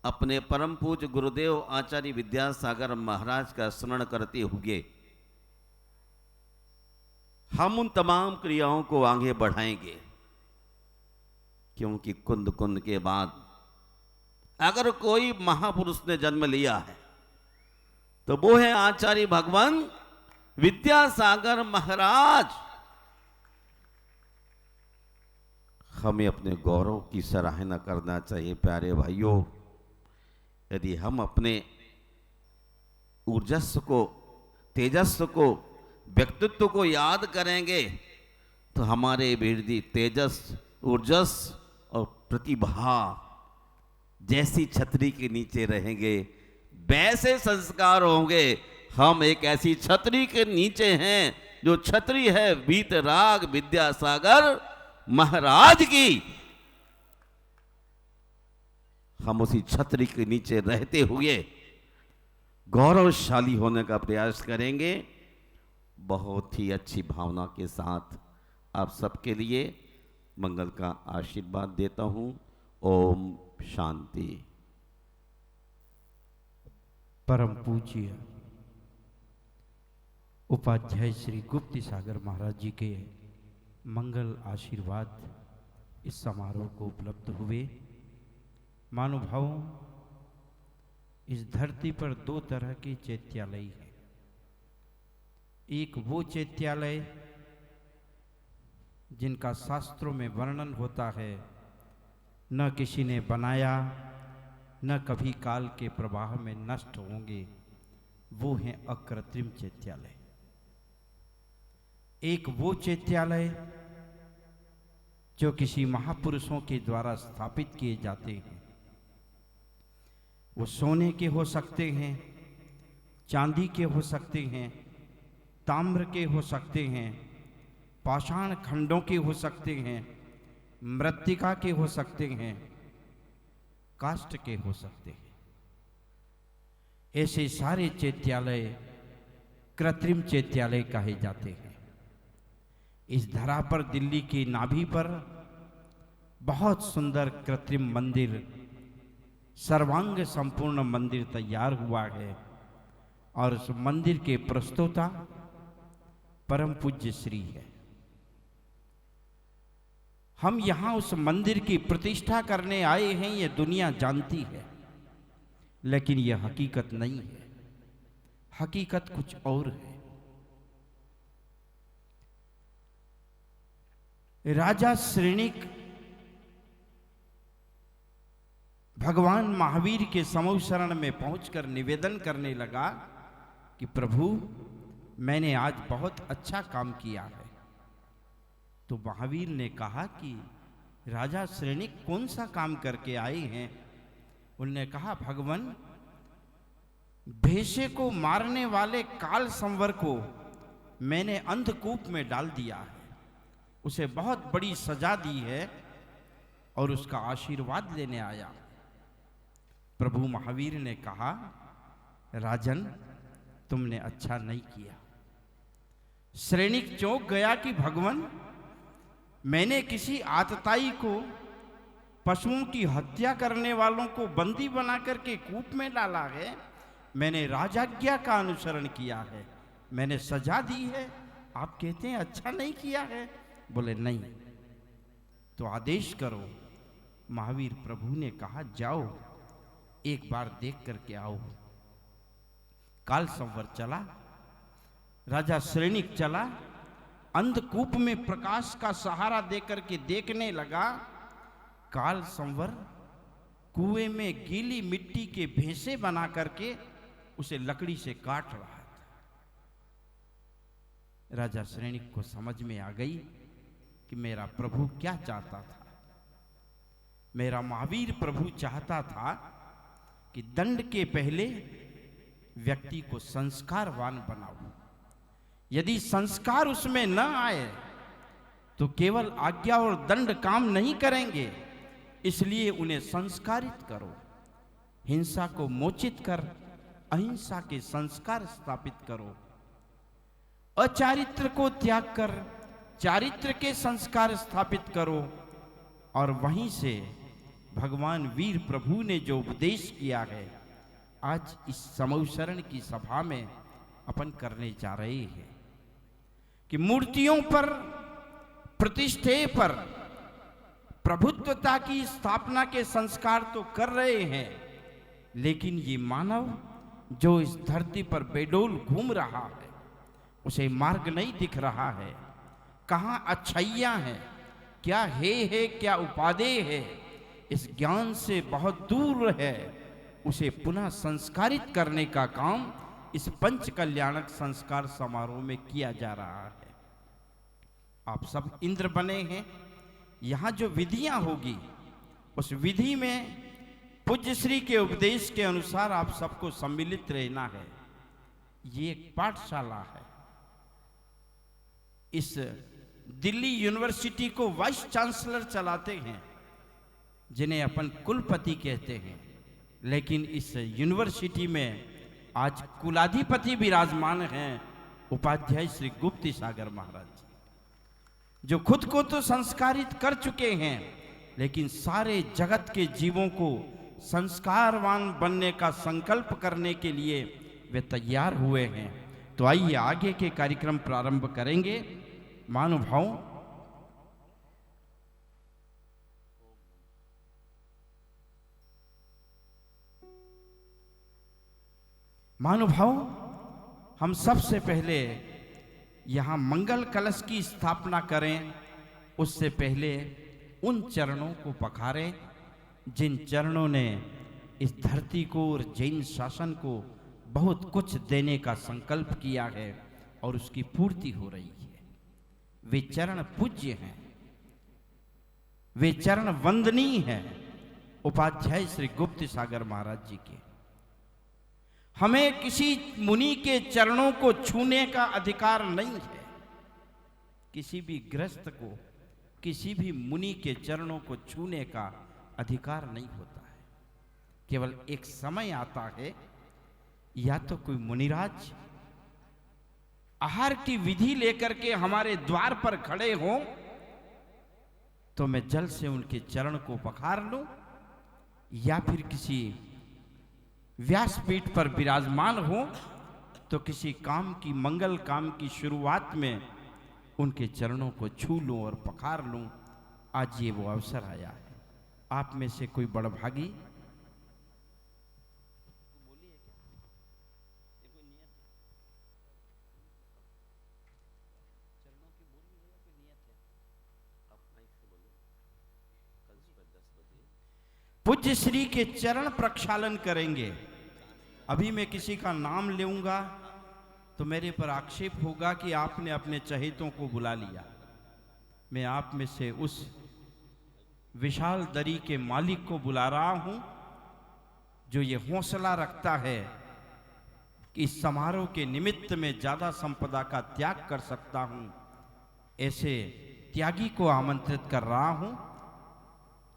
अपने परम पूज्य गुरुदेव आचार्य विद्यासागर महाराज का स्मरण करते हुए हम उन तमाम क्रियाओं को आगे बढ़ाएंगे। क्योंकि कुंद कुंद के बाद अगर कोई महापुरुष ने जन्म लिया है तो वो है आचार्य भगवान विद्यासागर महाराज। हमें अपने गौरव की सराहना करना चाहिए। प्यारे भाइयों, यदि हम अपने ऊर्जस्व को, तेजस्व को, व्यक्तित्व को याद करेंगे तो हमारे वृद्धि, तेजस, ऊर्जस और प्रतिभा जैसी छतरी के नीचे रहेंगे, वैसे संस्कार होंगे। हम एक ऐसी छतरी के नीचे हैं जो छतरी है वीतराग विद्यासागर महाराज की। हम उसी छतरी के नीचे रहते हुए गौरवशाली होने का प्रयास करेंगे। बहुत ही अच्छी भावना के साथ आप सबके लिए मंगल का आशीर्वाद देता हूं। ओम शांति। परम पूज्य उपाध्याय श्री गुप्त सागर महाराज जी के मंगल आशीर्वाद इस समारोह को उपलब्ध हुए। महानुभावों, इस धरती पर दो तरह के चैत्यालय हैं। एक वो चैत्यालय जिनका शास्त्रों में वर्णन होता है, न किसी ने बनाया, न कभी काल के प्रवाह में नष्ट होंगे, वो हैं अकृत्रिम चैत्यालय। एक वो चैत्यालय जो किसी महापुरुषों के द्वारा स्थापित किए जाते हैं। वो सोने के हो सकते हैं, चांदी के हो सकते हैं, ताम्र के हो सकते हैं, पाषाण खंडों के हो सकते हैं, मृत्तिका के हो सकते हैं, काष्ठ के हो सकते हैं। ऐसे सारे चैत्यालय कृत्रिम चैत्यालय कहे जाते हैं। इस धरा पर, दिल्ली की नाभि पर बहुत सुंदर कृत्रिम मंदिर, सर्वांग संपूर्ण मंदिर तैयार हुआ है और उस मंदिर के प्रस्तोता परम पूज्य श्री है। हम यहां उस मंदिर की प्रतिष्ठा करने आए हैं, ये दुनिया जानती है, लेकिन यह हकीकत नहीं है। हकीकत कुछ और है। राजा श्रेणिक भगवान महावीर के समूह शरण में पहुंचकर निवेदन करने लगा कि प्रभु, मैंने आज बहुत अच्छा काम किया है। तो महावीर ने कहा कि राजा श्रेणिक कौन सा काम करके आए हैं? उन्होंने कहा, भगवान, भेषे को मारने वाले काल संवर को मैंने अंधकूप में डाल दिया है, उसे बहुत बड़ी सजा दी है और उसका आशीर्वाद लेने आया। प्रभु महावीर ने कहा, राजन, तुमने अच्छा नहीं किया। श्रेणिक चौंक गया कि भगवान, मैंने किसी आतताई को, पशुओं की हत्या करने वालों को बंदी बना करके कूप में डाला है, मैंने राजाज्ञा का अनुसरण किया है, मैंने सजा दी है, आप कहते हैं अच्छा नहीं किया है? बोले नहीं। तो आदेश करो। महावीर प्रभु ने कहा, जाओ एक बार देख करके आओ। काल संवर चला, राजा श्रेणिक चला, अंधकूप में प्रकाश का सहारा देकर के देखने लगा। काल संवर कुएं में गीली मिट्टी के भेसे बना करके उसे लकड़ी से काट रहा था। राजा श्रेणिक को समझ में आ गई कि मेरा प्रभु क्या चाहता था। मेरा महावीर प्रभु चाहता था कि दंड के पहले व्यक्ति को संस्कारवान बनाओ। यदि संस्कार उसमें न आए तो केवल आज्ञा और दंड काम नहीं करेंगे, इसलिए उन्हें संस्कारित करो। हिंसा को मोचित कर अहिंसा के संस्कार स्थापित करो। अचारित्र को त्याग कर चारित्र के संस्कार स्थापित करो। और वहीं से भगवान वीर प्रभु ने जो उपदेश किया है, आज इस समूह शरण की सभा में अपन करने जा रहे हैं कि मूर्तियों पर, प्रतिष्ठे पर प्रभुत्वता की स्थापना के संस्कार तो कर रहे हैं, लेकिन ये मानव जो इस धरती पर बेडोल घूम रहा है, उसे मार्ग नहीं दिख रहा है। कहाँ अच्छाइयाँ हैं, क्या है क्या उपादेय है, इस ज्ञान से बहुत दूर है। उसे पुनः संस्कारित करने का काम इस पंच कल्याणक संस्कार समारोह में किया जा रहा है। आप सब इंद्र बने हैं। यहाँ जो विधियां होगी, उस विधि में पूज्य श्री के उपदेश के अनुसार आप सबको सम्मिलित रहना है। ये एक पाठशाला है। इस दिल्ली यूनिवर्सिटी को वाइस चांसलर चलाते हैं, जिन्हें अपन कुलपति कहते हैं, लेकिन इस यूनिवर्सिटी में आज कुलाधिपति विराजमान हैं, उपाध्याय श्री गुप्ती सागर महाराज जी, जो खुद को तो संस्कारित कर चुके हैं, लेकिन सारे जगत के जीवों को संस्कारवान बनने का संकल्प करने के लिए वे तैयार हुए हैं। तो आइए आगे के कार्यक्रम प्रारंभ करेंगे। महानुभाव, महानुभाव, हम सबसे पहले यहाँ मंगल कलश की स्थापना करें उससे पहले उन चरणों को पखारें जिन चरणों ने इस धरती को और जैन शासन को बहुत कुछ देने का संकल्प किया है और उसकी पूर्ति हो रही है। वे चरण पूज्य हैं, वे चरण वंदनीय हैं उपाध्याय श्री गुप्त सागर महाराज जी के। हमें किसी मुनि के चरणों को छूने का अधिकार नहीं है। किसी भी गृहस्थ को किसी भी मुनि के चरणों को छूने का अधिकार नहीं होता है। केवल एक समय आता है, या तो कोई मुनिराज आहार की विधि लेकर के हमारे द्वार पर खड़े हों तो मैं जल से उनके चरण को पखार लूं, या फिर किसी व्यासपीठ पर विराजमान हो तो किसी काम की मंगल काम की शुरुआत में उनके चरणों को छू लूं और पखार लूं। आज ये वो अवसर आया है। आप में से कोई बड़भागी पूज्य श्री के चरण प्रक्षालन करेंगे। अभी मैं किसी का नाम लूंगा तो मेरे पर आक्षेप होगा कि आपने अपने चहेतों को बुला लिया। मैं आप में से उस विशाल दरी के मालिक को बुला रहा हूं जो ये हौसला रखता है कि इस समारोह के निमित्त में ज्यादा संपदा का त्याग कर सकता हूं। ऐसे त्यागी को आमंत्रित कर रहा हूं।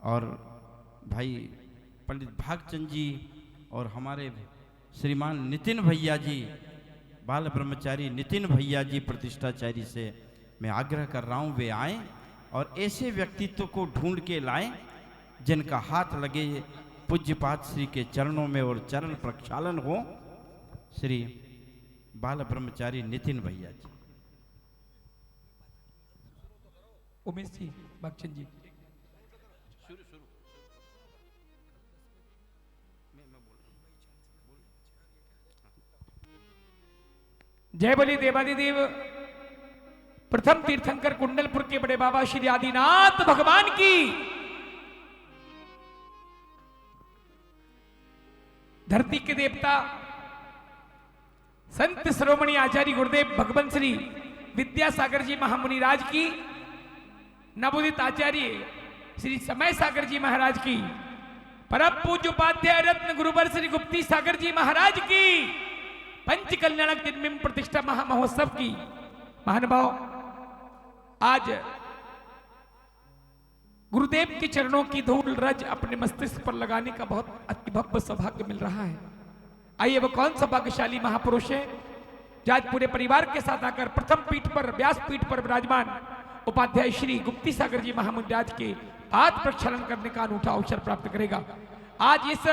और भाई पंडित भागचंद जी और हमारे श्रीमान नितिन भैया जी, बाल ब्रह्मचारी नितिन भैया जी प्रतिष्ठाचारी से मैं आग्रह कर रहा हूँ वे आएं और ऐसे व्यक्तित्व को ढूंढ के लाएं जिनका हाथ लगे पूज्यपाद श्री के चरणों में और चरण प्रक्षालन हो। श्री बाल ब्रह्मचारी नितिन भैया जी। उमेश जी, भागचंद जी। जय बलि देवादिदेव प्रथम तीर्थंकर कुंडलपुर के बड़े बाबा श्री आदिनाथ भगवान की। धरती के देवता संत श्रोमणी आचार्य गुरुदेव भगवान श्री विद्यासागर जी महामुनिराज की, नवोदित आचार्य श्री समय सागर जी महाराज की, परम पूज्य उपाध्याय रत्न गुरुवर श्री गुप्ती सागर जी महाराज की, पंच कल्याणक जन्म प्रतिष्ठा महामहोत्सव की। महानुभाव, आज गुरुदेव के चरणों की धूल रज अपने मस्तिष्क पर लगाने का बहुत अति भव्य सौभाग्य मिल रहा है। आइए, वो कौन सा भाग्यशाली महापुरुष है जो आज पूरे परिवार के साथ आकर प्रथम पीठ पर, व्यास पीठ पर विराजमान उपाध्याय श्री गुप्ती सागर जी महामुनिराज के पाद प्रक्षालन करने का अनूठा अवसर प्राप्त करेगा। आज इस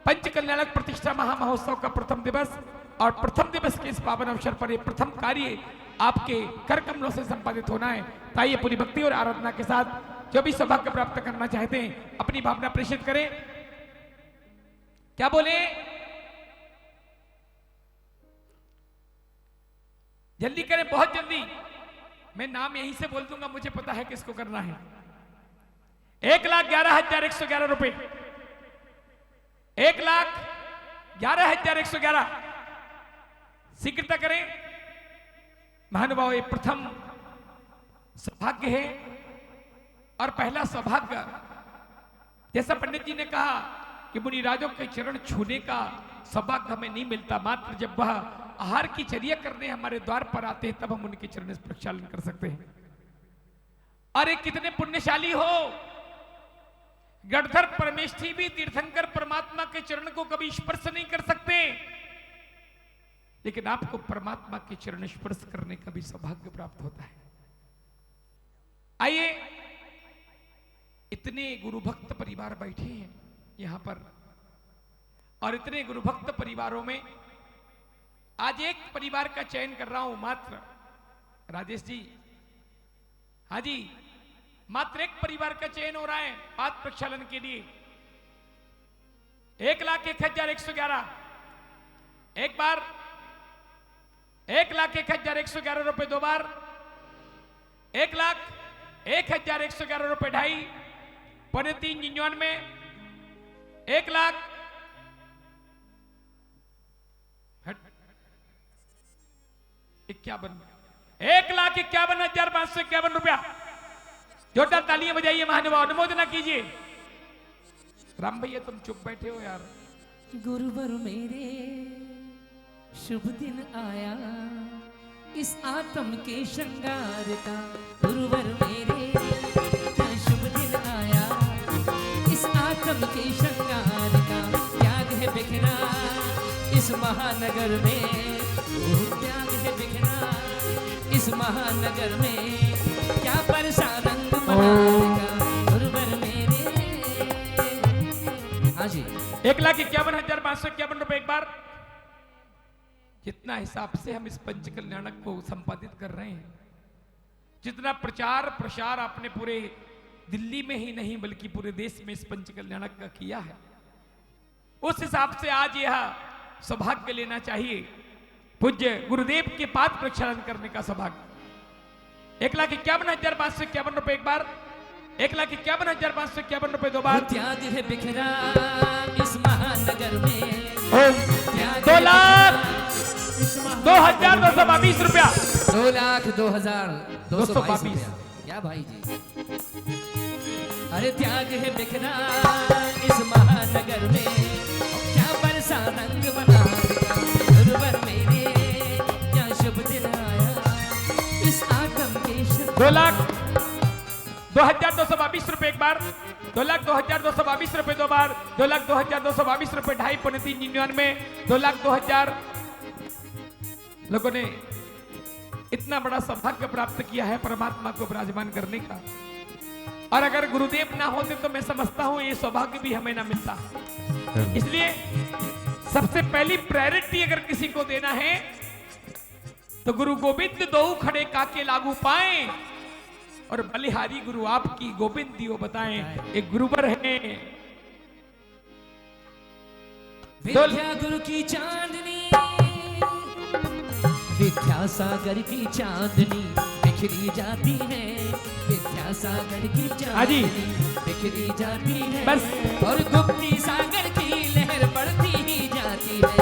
पंच कल्याणक प्रतिष्ठा महामहोत्सव का प्रथम दिवस और प्रथम दिवस के इस पावन अवसर पर यह प्रथम कार्य आपके कर कमलों से संपादित होना है। ताइए पूरी भक्ति और आराधना के साथ जो भी सौभाग्य प्राप्त करना चाहते हैं अपनी भावना प्रेषित करें। क्या बोले? जल्दी करें, बहुत जल्दी। मैं नाम यहीं से बोल दूंगा, मुझे पता है किसको करना है। 1,11,111 रुपए, 1,11,111। शीघ्रता करें महानुभाव। ये प्रथम सौभाग्य है और पहला सौभाग्य, जैसा पंडित जी ने कहा कि मुनिराजों के चरण छूने का सौभाग्य हमें नहीं मिलता, मात्र जब वह आहार की चर्या करने हमारे द्वार पर आते हैं तब हम उनके चरण प्रक्षालन कर सकते हैं। अरे कितने पुण्यशाली हो! गढ़धर परमेष्ठी भी तीर्थंकर परमात्मा के चरण को कभी स्पर्श नहीं कर सकते, लेकिन आपको परमात्मा के चरण स्पर्श करने का भी सौभाग्य प्राप्त होता है। आइए, इतने गुरुभक्त परिवार बैठे हैं यहां पर, और इतने गुरुभक्त परिवारों में आज एक परिवार का चयन कर रहा हूं मात्र। राजेश जी, हाँ जी, मात्र एक परिवार का चयन हो रहा है पाद प्रक्षालन के लिए। 1,01,111 एक बार, 1,01,111 रुपए दो बार, 1,00,000 1111 रुपए ढाई, 3.99, 1,00,000 51, 1,51,551 रुपया। जोरदार तालियां बजाइए महानुभाव, अनुमोदना कीजिए। राम भैया तुम चुप बैठे हो यार। गुरुवर मेरे शुभ दिन आया, इस आत्म के श्रृंगार का। गुरुवर मेरे क्या शुभ दिन आया, इस आत्म के श्रृंगार का। त्याग है बिखरा इस महानगर में, त्याग है बिखरा इस महानगर में। क्या परसा रंग बनाएगा गुरुवर मेरे। हाँ जी, 1,51,551 रुपए एक बार। जितना हिसाब से हम इस पंच कल्याणक को संपादित कर रहे हैं, जितना प्रचार प्रसार आपने पूरे दिल्ली में ही नहीं बल्कि पूरे देश में इस पंच कल्याणक का किया है, उस हिसाब से आज यह सौभाग्य लेना चाहिए पूज्य गुरुदेव के पाद प्रक्षालन करने का सौभाग्य। 1,51,551 रुपए एक बार, 1,51,551 रुपए दो बार। त्याग है बिखरा इस महानगर में, 2,0222 रुपया। 2,02,222 क्या भाई जी। अरे त्याग है बिखरा इस महानगर में, क्या बरसा रंग बना दिया गुरुवर मेरे। क्या शुभ दिन आया इस आत्म के 2,0222 रुपए एक बार, 2,02,222 रुपए दो बार, 2,02,222 रुपए ढाई, 3.99, 2,02,000। लोगों ने इतना बड़ा सौभाग्य प्राप्त किया है परमात्मा को विराजमान करने का, और अगर गुरुदेव ना होते तो मैं समझता हूं ये सौभाग्य भी हमें ना मिलता। इसलिए सबसे पहली प्रायोरिटी अगर किसी को देना है तो गुरु गोविंद दो खड़े काके लागू पाए, और बलिहारी गुरु आपकी गोविंद दियो बताएं। एक गुरुवर है विद्या गुरु की चांदनी, विद्यासागर की चांदनी बिखरी जाती है। विद्यासागर की चांदनी बिखरी जाती है बस। और गुप्ती सागर की लहर बढ़ती ही जाती है।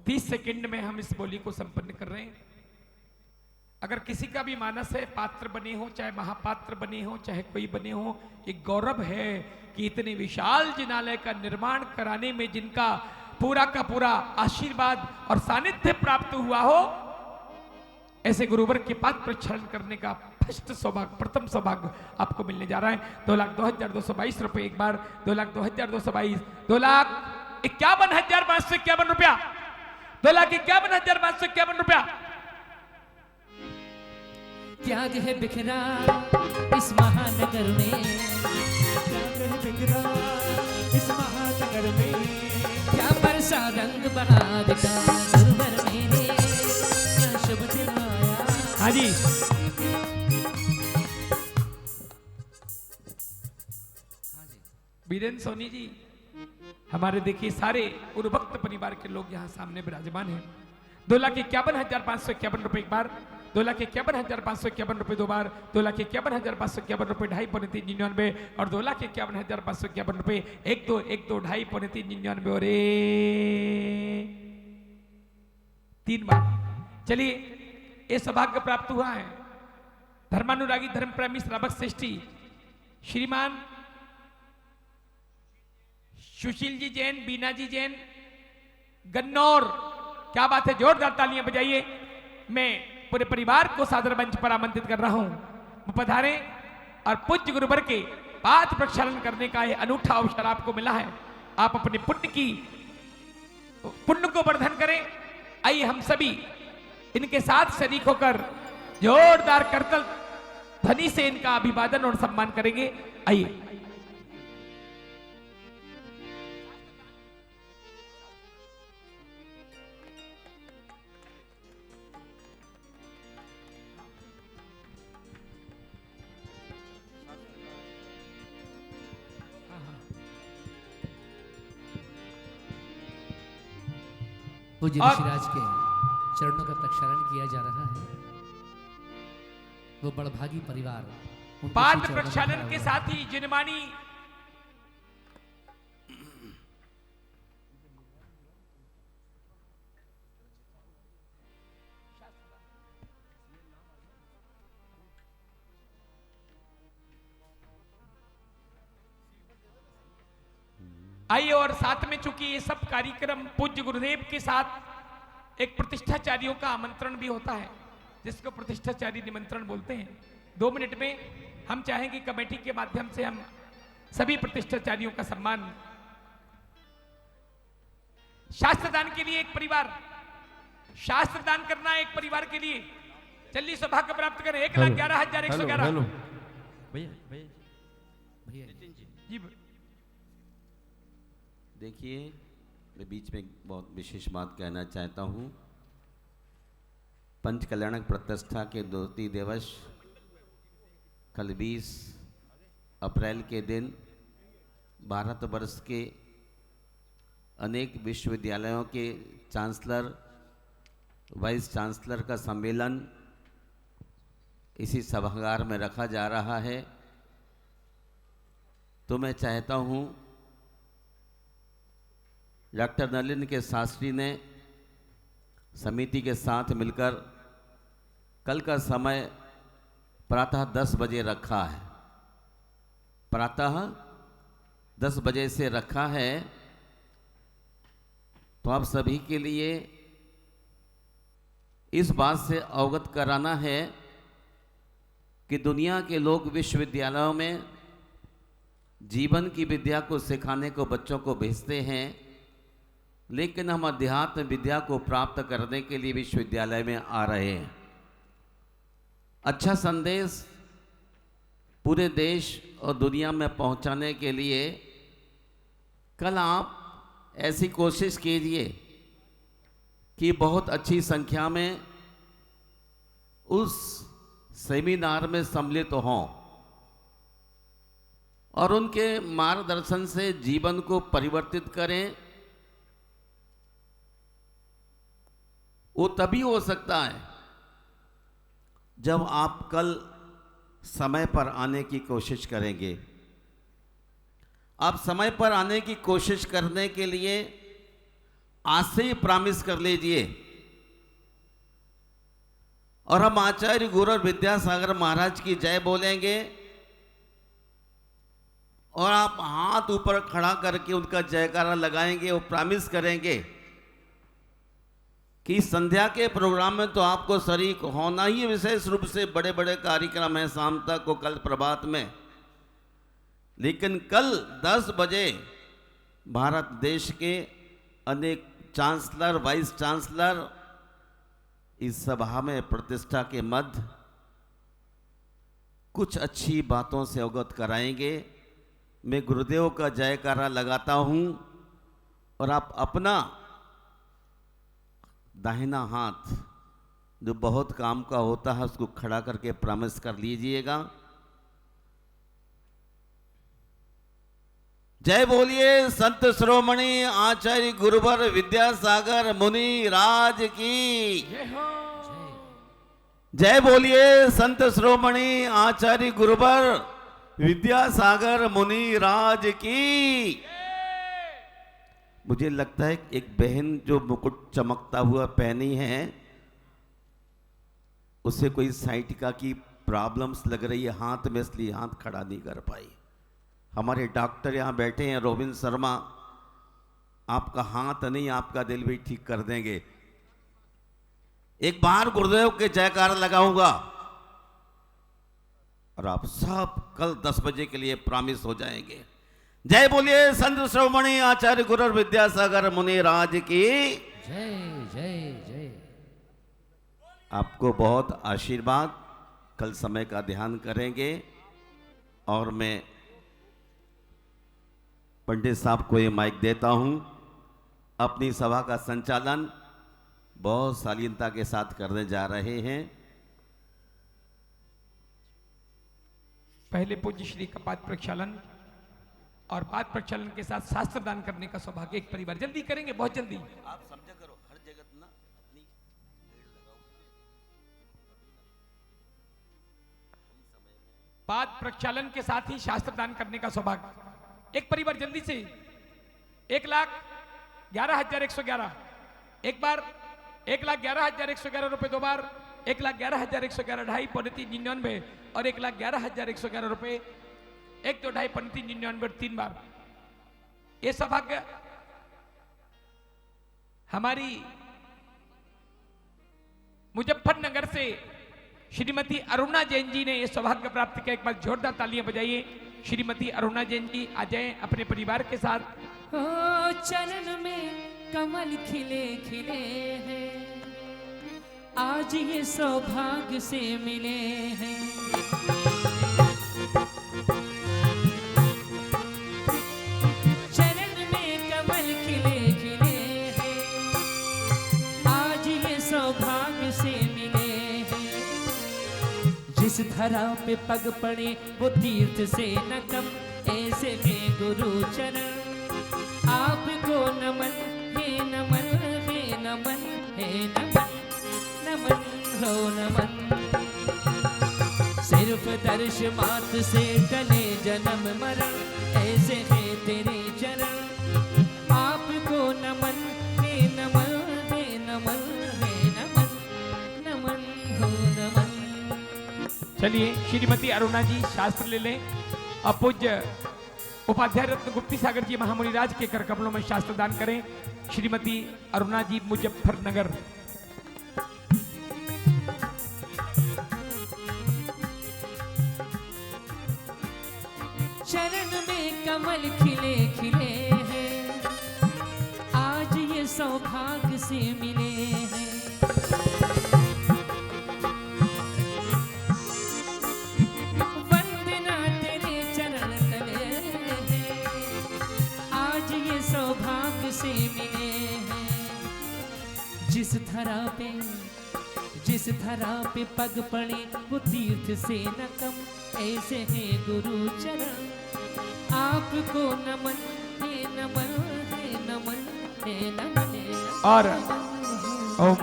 30 सेकंड में हम इस बोली को संपन्न कर रहे हैं। अगर किसी का भी मानस है, पात्र बने हो, चाहे महापात्र बने हो, चाहे कोई बने हो, एक गौरव है कि इतने विशाल जिनालय का निर्माण कराने में जिनका पूरा का पूरा आशीर्वाद और सानिध्य प्राप्त हुआ हो, ऐसे गुरुवर के पाद प्रक्षालन करने का फर्स्ट सौभाग्य, प्रथम सौभाग्य आपको मिलने जा रहा है। 2,02,222 रुपए एक बार, 2,02,222, 2,51,551 रुपया, 2,51,551 रुपया। त्याग है बिखरा इस महानगर में, त्याग है बिखरा इस महानगर में। क्या बरसा रंग बहार का गुरुवर मेरे। क्या शुभ दिन आया। हाँ जी, बीरेन सोनी जी, हमारे देखिए सारे गुरुभक्त परिवार के लोग यहाँ सामने विराजमान हैं। 2,51,551 रुपए एक बार, 2,51,551 रुपए दो बार, 2,51,551 रुपए ढाई, 3.99, और 2,51,551 रुपए 1,2, ढाई, 3.99 और 3 बार। चलिए, ये सौभाग्य प्राप्त हुआ है धर्मानुरागी धर्म प्रेमी श्रावक श्रेष्ठी श्रीमान सुशील जी जैन, बीना जी जैन, गन्नौर। क्या बात है, जोरदार तालियां बजाइए। मैं पूरे परिवार को सादर मंच पर आमंत्रित कर रहा हूं, वो पधारें और पूज्य गुरुवर के पाद प्रक्षालन करने का यह अनूठा अवसर आपको मिला है। आप अपने पुण्य को वर्धन करें। आइए हम सभी इनके साथ शरीक होकर जोरदार करतल ध्वनि से इनका अभिवादन और सम्मान करेंगे। आइए। पूज्य ऋषिराज के चरणों का प्रक्षालन किया जा रहा है। वो बड़भागी परिवार उनके पाद श्री चरणों में प्रक्षालन खड़ा के हुआ। साथ ही जिनमानी आइए, और साथ में चूंकि ये सब कार्यक्रम पूज्य गुरुदेव के साथ एक प्रतिष्ठाचारियों का आमंत्रण भी होता है, जिसको प्रतिष्ठाचारी निमंत्रण बोलते हैं। 2 मिनट में हम चाहेंगे कमेटी के माध्यम से हम सभी प्रतिष्ठाचारियों का सम्मान। शास्त्र दान के लिए एक परिवार, शास्त्र दान करना एक परिवार के लिए, चलिए सौभाग्य प्राप्त करें। 1,11,111। भैया भैया भैया जी देखिए, मैं बीच में एक बहुत विशेष बात कहना चाहता हूँ। पंच कल्याणक प्रतिष्ठा के 2 दिवस कल 20 अप्रैल के दिन भारतवर्ष के अनेक विश्वविद्यालयों के चांसलर, वाइस चांसलर का सम्मेलन इसी सभागार में रखा जा रहा है। तो मैं चाहता हूँ डॉक्टर नलिन के शास्त्री ने समिति के साथ मिलकर कल का समय प्रातः 10 बजे रखा है, प्रातः 10 बजे से रखा है। तो आप सभी के लिए इस बात से अवगत कराना है कि दुनिया के लोग विश्वविद्यालयों में जीवन की विद्या को सिखाने को बच्चों को भेजते हैं, लेकिन हम अध्यात्म विद्या को प्राप्त करने के लिए विश्वविद्यालय में आ रहे हैं। अच्छा संदेश पूरे देश और दुनिया में पहुंचाने के लिए कल आप ऐसी कोशिश कीजिए कि बहुत अच्छी संख्या में उस सेमिनार में सम्मिलित हों और उनके मार्गदर्शन से जीवन को परिवर्तित करें। वो तभी हो सकता है जब आप कल समय पर आने की कोशिश करेंगे। आप समय पर आने की कोशिश करने के लिए आज से ही प्रॉमिस कर लीजिए और हम आचार्य गुरु विद्यासागर महाराज की जय बोलेंगे और आप हाथ ऊपर खड़ा करके उनका जयकारा लगाएंगे और प्रॉमिस करेंगे कि संध्या के प्रोग्राम में तो आपको शरीक होना ही, विशेष रूप से बड़े बड़े कार्यक्रम हैं शाम तक को, कल प्रभात में, लेकिन कल 10 बजे भारत देश के अनेक चांसलर, वाइस चांसलर इस सभा में प्रतिष्ठा के मध्य कुछ अच्छी बातों से अवगत कराएंगे। मैं गुरुदेव का जयकारा लगाता हूं और आप अपना दाहिना हाथ जो बहुत काम का होता है उसको खड़ा करके प्रॉमिस कर लीजिएगा। जय बोलिए संत शिरोमणि आचार्य गुरुवर विद्यासागर मुनि राज की जय बोलिए संत शिरोमणि आचार्य गुरुवर विद्यासागर मुनि राज की। मुझे लगता है एक बहन जो मुकुट चमकता हुआ पहनी है उसे कोई साइटिका की प्रॉब्लम्स लग रही है हाथ में, इसलिए हाथ खड़ा नहीं कर पाई। हमारे डॉक्टर यहाँ बैठे हैं रोबिन शर्मा, आपका हाथ नहीं आपका दिल भी ठीक कर देंगे। एक बार गुरुदेव के जयकार लगाऊंगा और आप सब कल 10 बजे के लिए प्रॉमिस हो जाएंगे। जय बोलिए संत शिरोमणि आचार्य गुरु विद्यासागर मुनि राज की जय जय जय। आपको बहुत आशीर्वाद। कल समय का ध्यान करेंगे और मैं पंडित साहब को ये माइक देता हूं। अपनी सभा का संचालन बहुत शालीनता के साथ करने जा रहे हैं। पहले पूज्य श्री का पाद प्रक्षालन और पाद प्रक्षालन के साथ शास्त्र दान करने का सौभाग्य एक परिवार जल्दी करेंगे, बहुत जल्दी। आप समझा करो हर जगह ना अपनी भीड़ लगाओ। पाद प्रक्षालन के साथ ही शास्त्र दान करने का सौभाग्य। एक परिवार जल्दी से 1,11,111, एक बार 1,11,111 रुपए, दो बार 1,11,111, ढाई पौने 399 और 1,11,111 रुपए, 1 2 ढाई पौने 399 3 बार। ये सौभाग्य हमारी मुजफ्फरनगर से श्रीमती अरुणा जैन जी ने यह सौभाग्य प्राप्त किया। एक बार जोरदार तालियां बजाइए। श्रीमती अरुणा जैन जी आ जाएं अपने परिवार के साथ। ओ चरण में कमल खिले खिले हैं, आज ये सौभाग्य से मिले हैं। चरण में कमल खिले खिले हैं, आज ये सौभाग्य से मिले हैं। जिस धरा पे पग पड़े वो तीर्थ से न कम, ऐसे में गुरु चरण आपको नमन, हे नमन, हे नमन, हे नमन, नमन हो नमन। सिर्फ दर्श मात्र से टले जन्म मरण, ऐसे है तेरे चरण आपको नमन, हे नमन, हे नमन, हे नमन, नमन हो नमन। चलिए श्रीमती अरुणा जी शास्त्र ले लें। अपूज्य उपाध्याय रत्न गुप्ती सागर जी महामुनिराज के कर कमलों में शास्त्र दान करें। श्रीमती अरुणा जी मुजफ्फरनगर। चरण में कमल खिले खिले हैं, आज ये सौभाग्य से मिले हैं। वंदना तेरे चरण तले हैं, आज ये सौभाग्य से मिले हैं। जिस धरा पे पग पड़े वो तीर्थ से न कम, ऐसे है गुरु चरण आपको नमन, हे नमन, हे नमन, हे नमन, हे नमन। और ओम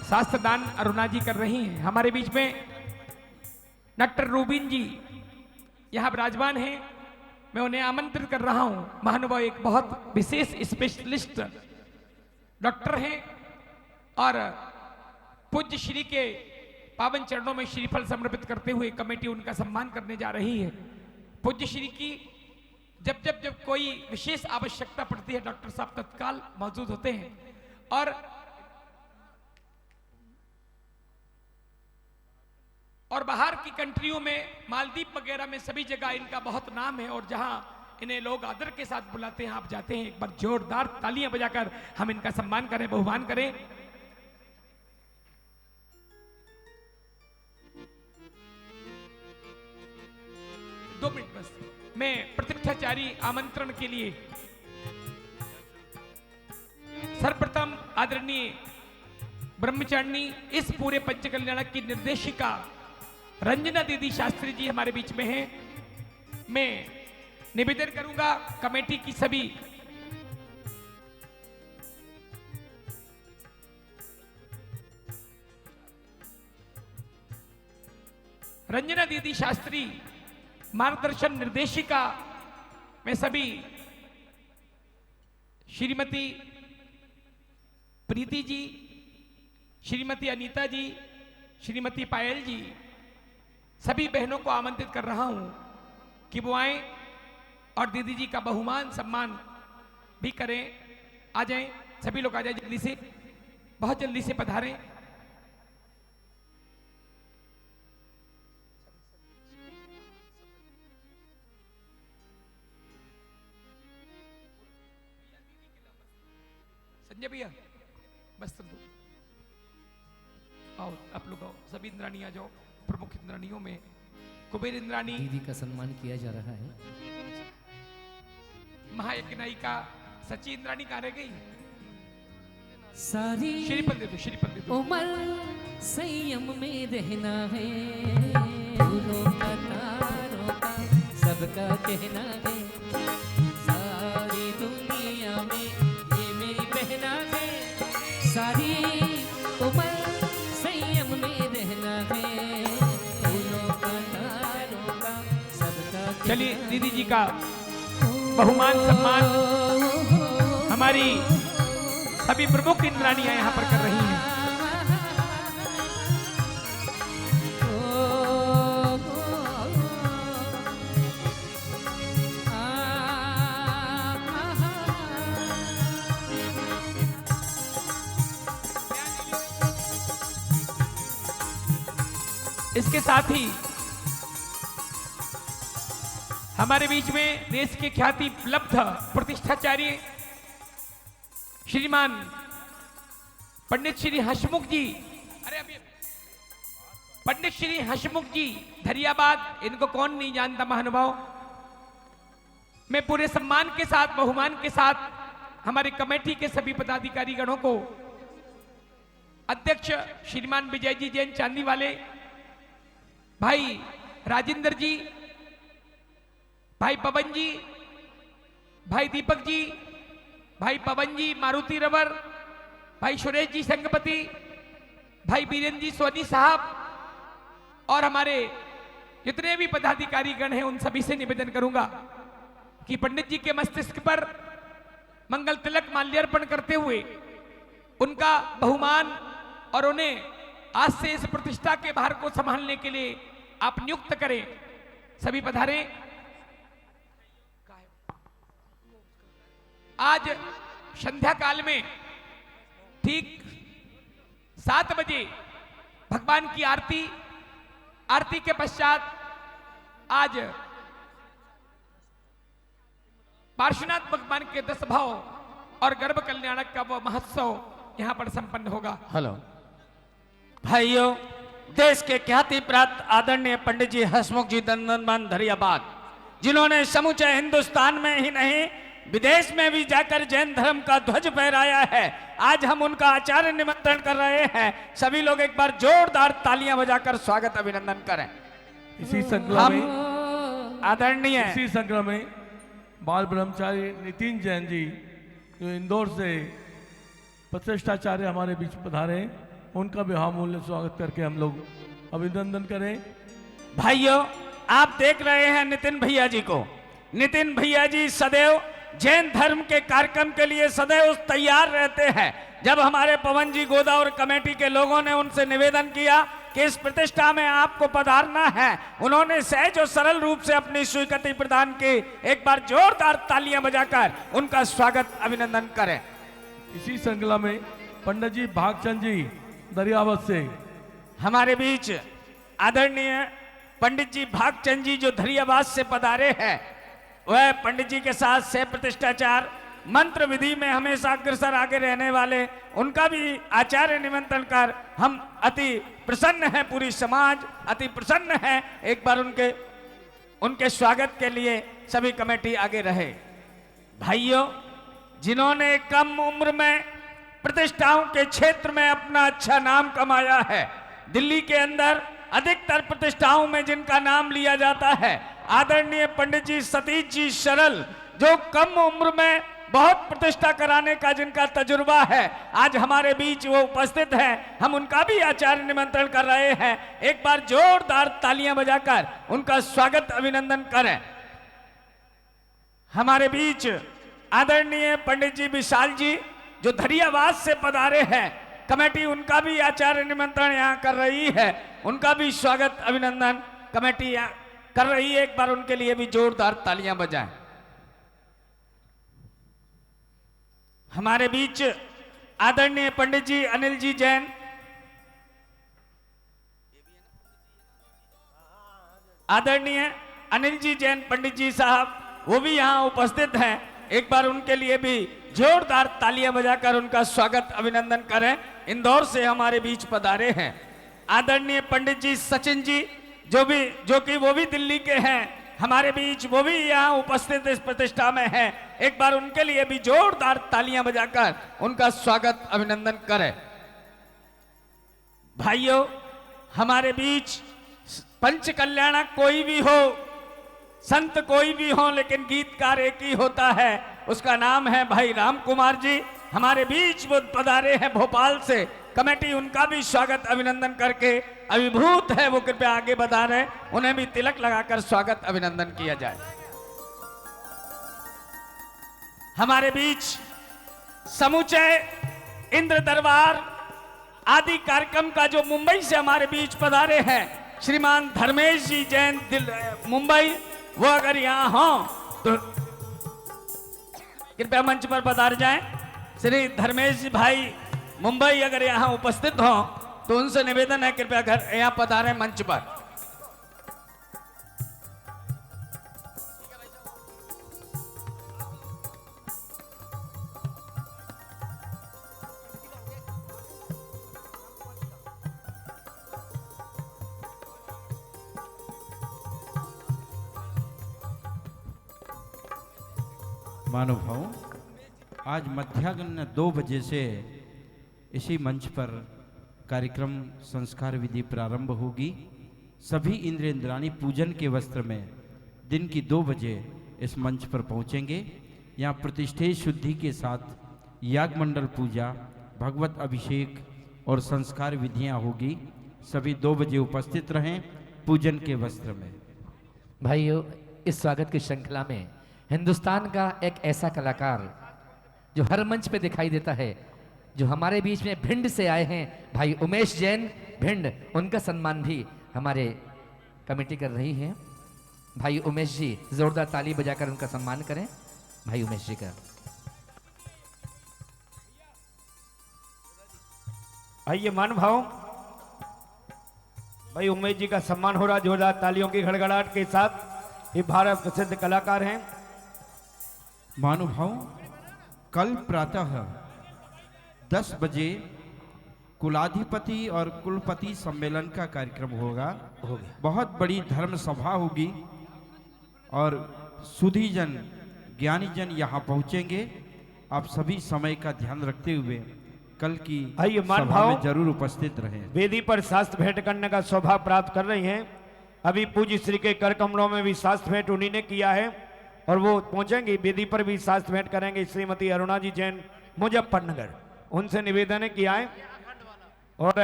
शास्त्र दान अरुणा जी कर रही हैं। हमारे बीच में डॉक्टर रूबिन जी यहाँ विराजमान हैं। मैं उन्हें आमंत्रित कर रहा हूँ। महानुभाव एक बहुत विशेष स्पेशलिस्ट डॉक्टर हैं और पूज्य श्री के पावन चरणों में श्रीफल समर्पित करते हुए कमेटी उनका सम्मान करने जा रही है। पूज्य श्री की जब कोई विशेष आवश्यकता पड़ती है डॉक्टर साहब तत्काल मौजूद होते हैं। और बाहर की कंट्रियों में, मालदीव वगैरह में सभी जगह इनका बहुत नाम है और जहां इन्हें लोग आदर के साथ बुलाते हैं, आप जाते हैं। एक बार जोरदार तालियां बजाकर हम इनका सम्मान करें, बहुमान करें। दो मिनट बस। मैं प्रतीक्षाचारी आमंत्रण के लिए सर्वप्रथम आदरणीय ब्रह्मचारिणी इस पूरे पंचकल्याणक की निर्देशिका रंजना दीदी शास्त्री जी हमारे बीच में हैं। मैं निवेदन करूंगा कमेटी की सभी रंजना दीदी शास्त्री मार्गदर्शन निर्देशिका में सभी श्रीमती प्रीति जी, श्रीमती अनीता जी, श्रीमती पायल जी, सभी बहनों को आमंत्रित कर रहा हूं कि वो आए और दीदी जी का बहुमान सम्मान भी करें। आ जाएं, सभी लोग आ जाएं जल्दी से, बहुत जल्दी से पधारें। संजय भैया वस्त्र दो, आओ आप लोग आओ, सभी इंद्राणी आ जाओ। प्रमुख इंद्राणियों में कुबेर इंद्राणी दीदी का सम्मान किया जा रहा है। महायज्ञ नायिका सची इंद्राणी कहाँ रह गई? सारी श्रीफल दे दो, श्रीफल दे दो। उमर संयम में रहना है, फूलों का तारों का सबका कहना है। सारी दुनिया में ये मेरी बहना है, सारी उमर संयम में रहना है, फूलों का तारों चलिए दीदी जी का बहुमान सम्मान हमारी सभी प्रमुख इंद्राणियां यहाँ पर कर रही हैं। इसके साथ ही हमारे बीच में देश के ख्याति उपलब्ध प्रतिष्ठाचार्य श्रीमान पंडित श्री हसमुख जी, पंडित श्री हसमुख जी धरियाबाद, इनको कौन नहीं जानता महानुभाव। मैं पूरे सम्मान के साथ बहुमान के साथ हमारे कमेटी के सभी पदाधिकारी गणों को, अध्यक्ष श्रीमान विजय जी जैन चांदी वाले, भाई राजेंद्र जी, भाई पवन जी, भाई दीपक जी, भाई पवन जी मारुति रबर, भाई सुरेश जी संगपति, भाई बीरेंद्र जी सोनी साहब और हमारे जितने भी पदाधिकारी गण हैं उन सभी से निवेदन करूंगा कि पंडित जी के मस्तिष्क पर मंगल तिलक माल्यार्पण करते हुए उनका बहुमान और उन्हें आज से इस प्रतिष्ठा के भार को संभालने के लिए आप नियुक्त करें। सभी पधारे। आज संध्या काल में ठीक 7 बजे भगवान की आरती, आरती के पश्चात आज पार्श्वनाथ भगवान के 10 भाव और गर्भ कल्याणक का वो महोत्सव यहां पर संपन्न होगा। हेलो भाइयों, देश के ख्याति प्राप्त आदरणीय पंडित जी हसमुख जी दंदनमान धरियाबाद, जिन्होंने समूचे हिंदुस्तान में ही नहीं विदेश में भी जाकर जैन धर्म का ध्वज फहराया है, आज हम उनका आचार्य निमंत्रण कर रहे हैं। सभी लोग एक बार जोरदार तालियां बजाकर स्वागत अभिनंदन करें। इसी श्रृंखला में आदरणीय इसी श्रृंखला में बाल ब्रह्मचारी नितिन जैन जी जो इंदौर से प्रतिष्ठाचार्य हमारे बीच पधारे, उनका भी बहुमूल्य स्वागत करके हम लोग अभिनंदन करें। भाइयों, आप देख रहे हैं नितिन भैया जी को। नितिन भैया जी सदैव जैन धर्म के कार्यक्रम के लिए सदैव तैयार रहते हैं। जब हमारे पवन जी गोदावरी कमेटी के लोगों ने उनसे निवेदन किया कि इस प्रतिष्ठा में आपको पधारना है, उन्होंने सहज और सरल रूप से अपनी स्वीकृति प्रदान की। एक बार जोरदार तालियां बजाकर उनका स्वागत अभिनंदन करें। इसी श्रृंखला में पंडित जी भागचंद जी दरियावत से हमारे बीच आदरणीय पंडित जी भागचंद जी जो धरियाबाद से पधारे हैं, वह पंडित जी के साथ से प्रतिष्ठाचार मंत्र विधि में हमेशा अग्रसर आगे रहने वाले, उनका भी आचार्य निमंत्रण कर हम अति प्रसन्न हैं, पूरी समाज अति प्रसन्न है। एक बार उनके स्वागत के लिए सभी कमेटी आगे रहे। भाइयों, जिन्होंने कम उम्र में प्रतिष्ठाओं के क्षेत्र में अपना अच्छा नाम कमाया है, दिल्ली के अंदर अधिकतर प्रतिष्ठाओं में जिनका नाम लिया जाता है, आदरणीय पंडित जी सतीश जी सरल, जो कम उम्र में बहुत प्रतिष्ठा कराने का जिनका तजुर्बा है, आज हमारे बीच वो उपस्थित हैं। हम उनका भी आचार्य निमंत्रण कर रहे हैं। एक बार जोरदार तालियां बजाकर उनका स्वागत अभिनंदन करें। हमारे बीच आदरणीय पंडित जी विशाल जी जो धरियाबाद से पधारे हैं, कमेटी उनका भी आचार्य निमंत्रण यहाँ कर रही है, उनका भी स्वागत अभिनंदन कमेटी कर रही है। एक बार उनके लिए भी जोरदार तालियां बजाएं। हमारे बीच आदरणीय पंडित जी अनिल जी जैन, आदरणीय अनिल जी जैन पंडित जी साहब, वो भी यहाँ उपस्थित हैं। एक बार उनके लिए भी जोरदार तालियां बजाकर उनका स्वागत अभिनंदन करें। इंदौर से हमारे बीच पधारे हैं। आदरणीय पंडित जी सचिन जी जो कि वो भी दिल्ली के हैं, हमारे बीच वो भी यहाँ उपस्थित इस प्रतिष्ठा में हैं। एक बार उनके लिए भी जोरदार तालियां बजाकर उनका स्वागत अभिनंदन करें। भाइयों, हमारे बीच पंच कल्याणक कोई भी हो, संत कोई भी हो, लेकिन गीतकार एक ही होता है, उसका नाम है भाई राम कुमार जी। हमारे बीच वो पधारे हैं भोपाल से। कमेटी उनका भी स्वागत अभिनंदन करके अभिभूत है, वो कृपया आगे बता रहे, उन्हें भी तिलक लगाकर स्वागत अभिनंदन किया जाए। हमारे बीच समूचे इंद्र दरबार आदि कार्यक्रम का जो मुंबई से हमारे बीच पधारे हैं श्रीमान धर्मेश जी जैन मुंबई, वो अगर यहां हो तो कृपया मंच पर पधार जाएं। श्री धर्मेश जी भाई मुंबई अगर यहां उपस्थित हो तो उनसे निवेदन है कृपया घर यहां पधारें मंच पर। महानुभाव, आज मध्याह्न 2 बजे से इसी मंच पर कार्यक्रम संस्कार विधि प्रारंभ होगी। सभी इंद्र इंद्राणी पूजन के वस्त्र में दिन की 2 बजे इस मंच पर पहुंचेंगे। यहाँ प्रतिष्ठे शुद्धि के साथ याग मंडल पूजा, भगवत अभिषेक और संस्कार विधियां होगी। सभी 2 बजे उपस्थित रहें पूजन के वस्त्र में। भाइयों, इस स्वागत की श्रृंखला में हिंदुस्तान का एक ऐसा कलाकार जो हर मंच पे दिखाई देता है, जो हमारे बीच में भिंड से आए हैं भाई उमेश जैन भिंड, उनका सम्मान भी हमारे कमेटी कर रही है। भाई उमेश जी, जोरदार ताली बजाकर उनका सम्मान करें भाई उमेश जी का। आइए महानुभाव, भाई उमेश जी का सम्मान हो रहा जोरदार तालियों की गड़गड़ाहट के साथ। ये भारत प्रसिद्ध कलाकार हैं। महानुभाव, कल प्रातः 10 बजे कुलाधिपति और कुलपति सम्मेलन का कार्यक्रम होगा। बहुत बड़ी धर्म सभा होगी और सुधीजन ज्ञानीजन यहाँ पहुँचेंगे। आप सभी समय का ध्यान रखते हुए कल की सभा में जरूर उपस्थित रहें। वेदी पर शास्त्र भेंट करने का सौभाग्य प्राप्त कर रही हैं। अभी पूज्य श्री के कर कमलों में भी शास्त्र भेंट उन्हीं ने किया है और वो पहुंचेंगी, वेदी पर भी शास्त्र भेंट करेंगे श्रीमती अरुणा जी जैन मुजफ्फरनगर। उनसे निवेदन किया है और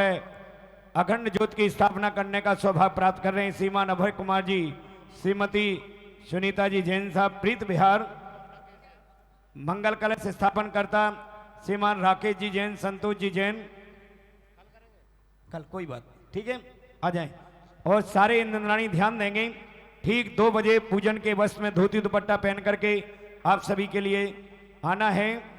अखंड ज्योत की स्थापना करने का सौभाग्य प्राप्त कर रहे हैं श्रीमान अभय कुमार जी, श्रीमती सुनीता जी जैन साहब प्रीत विहार। मंगल कलश स्थापन करता श्रीमान राकेश जी जैन, संतोष जी जैन। कल कोई बात ठीक है, आ जाएं। और सारे इंद्राणी ध्यान देंगे, ठीक 2 बजे पूजन के वस्त्र में धोती दुपट्टा पहन करके आप सभी के लिए आना है।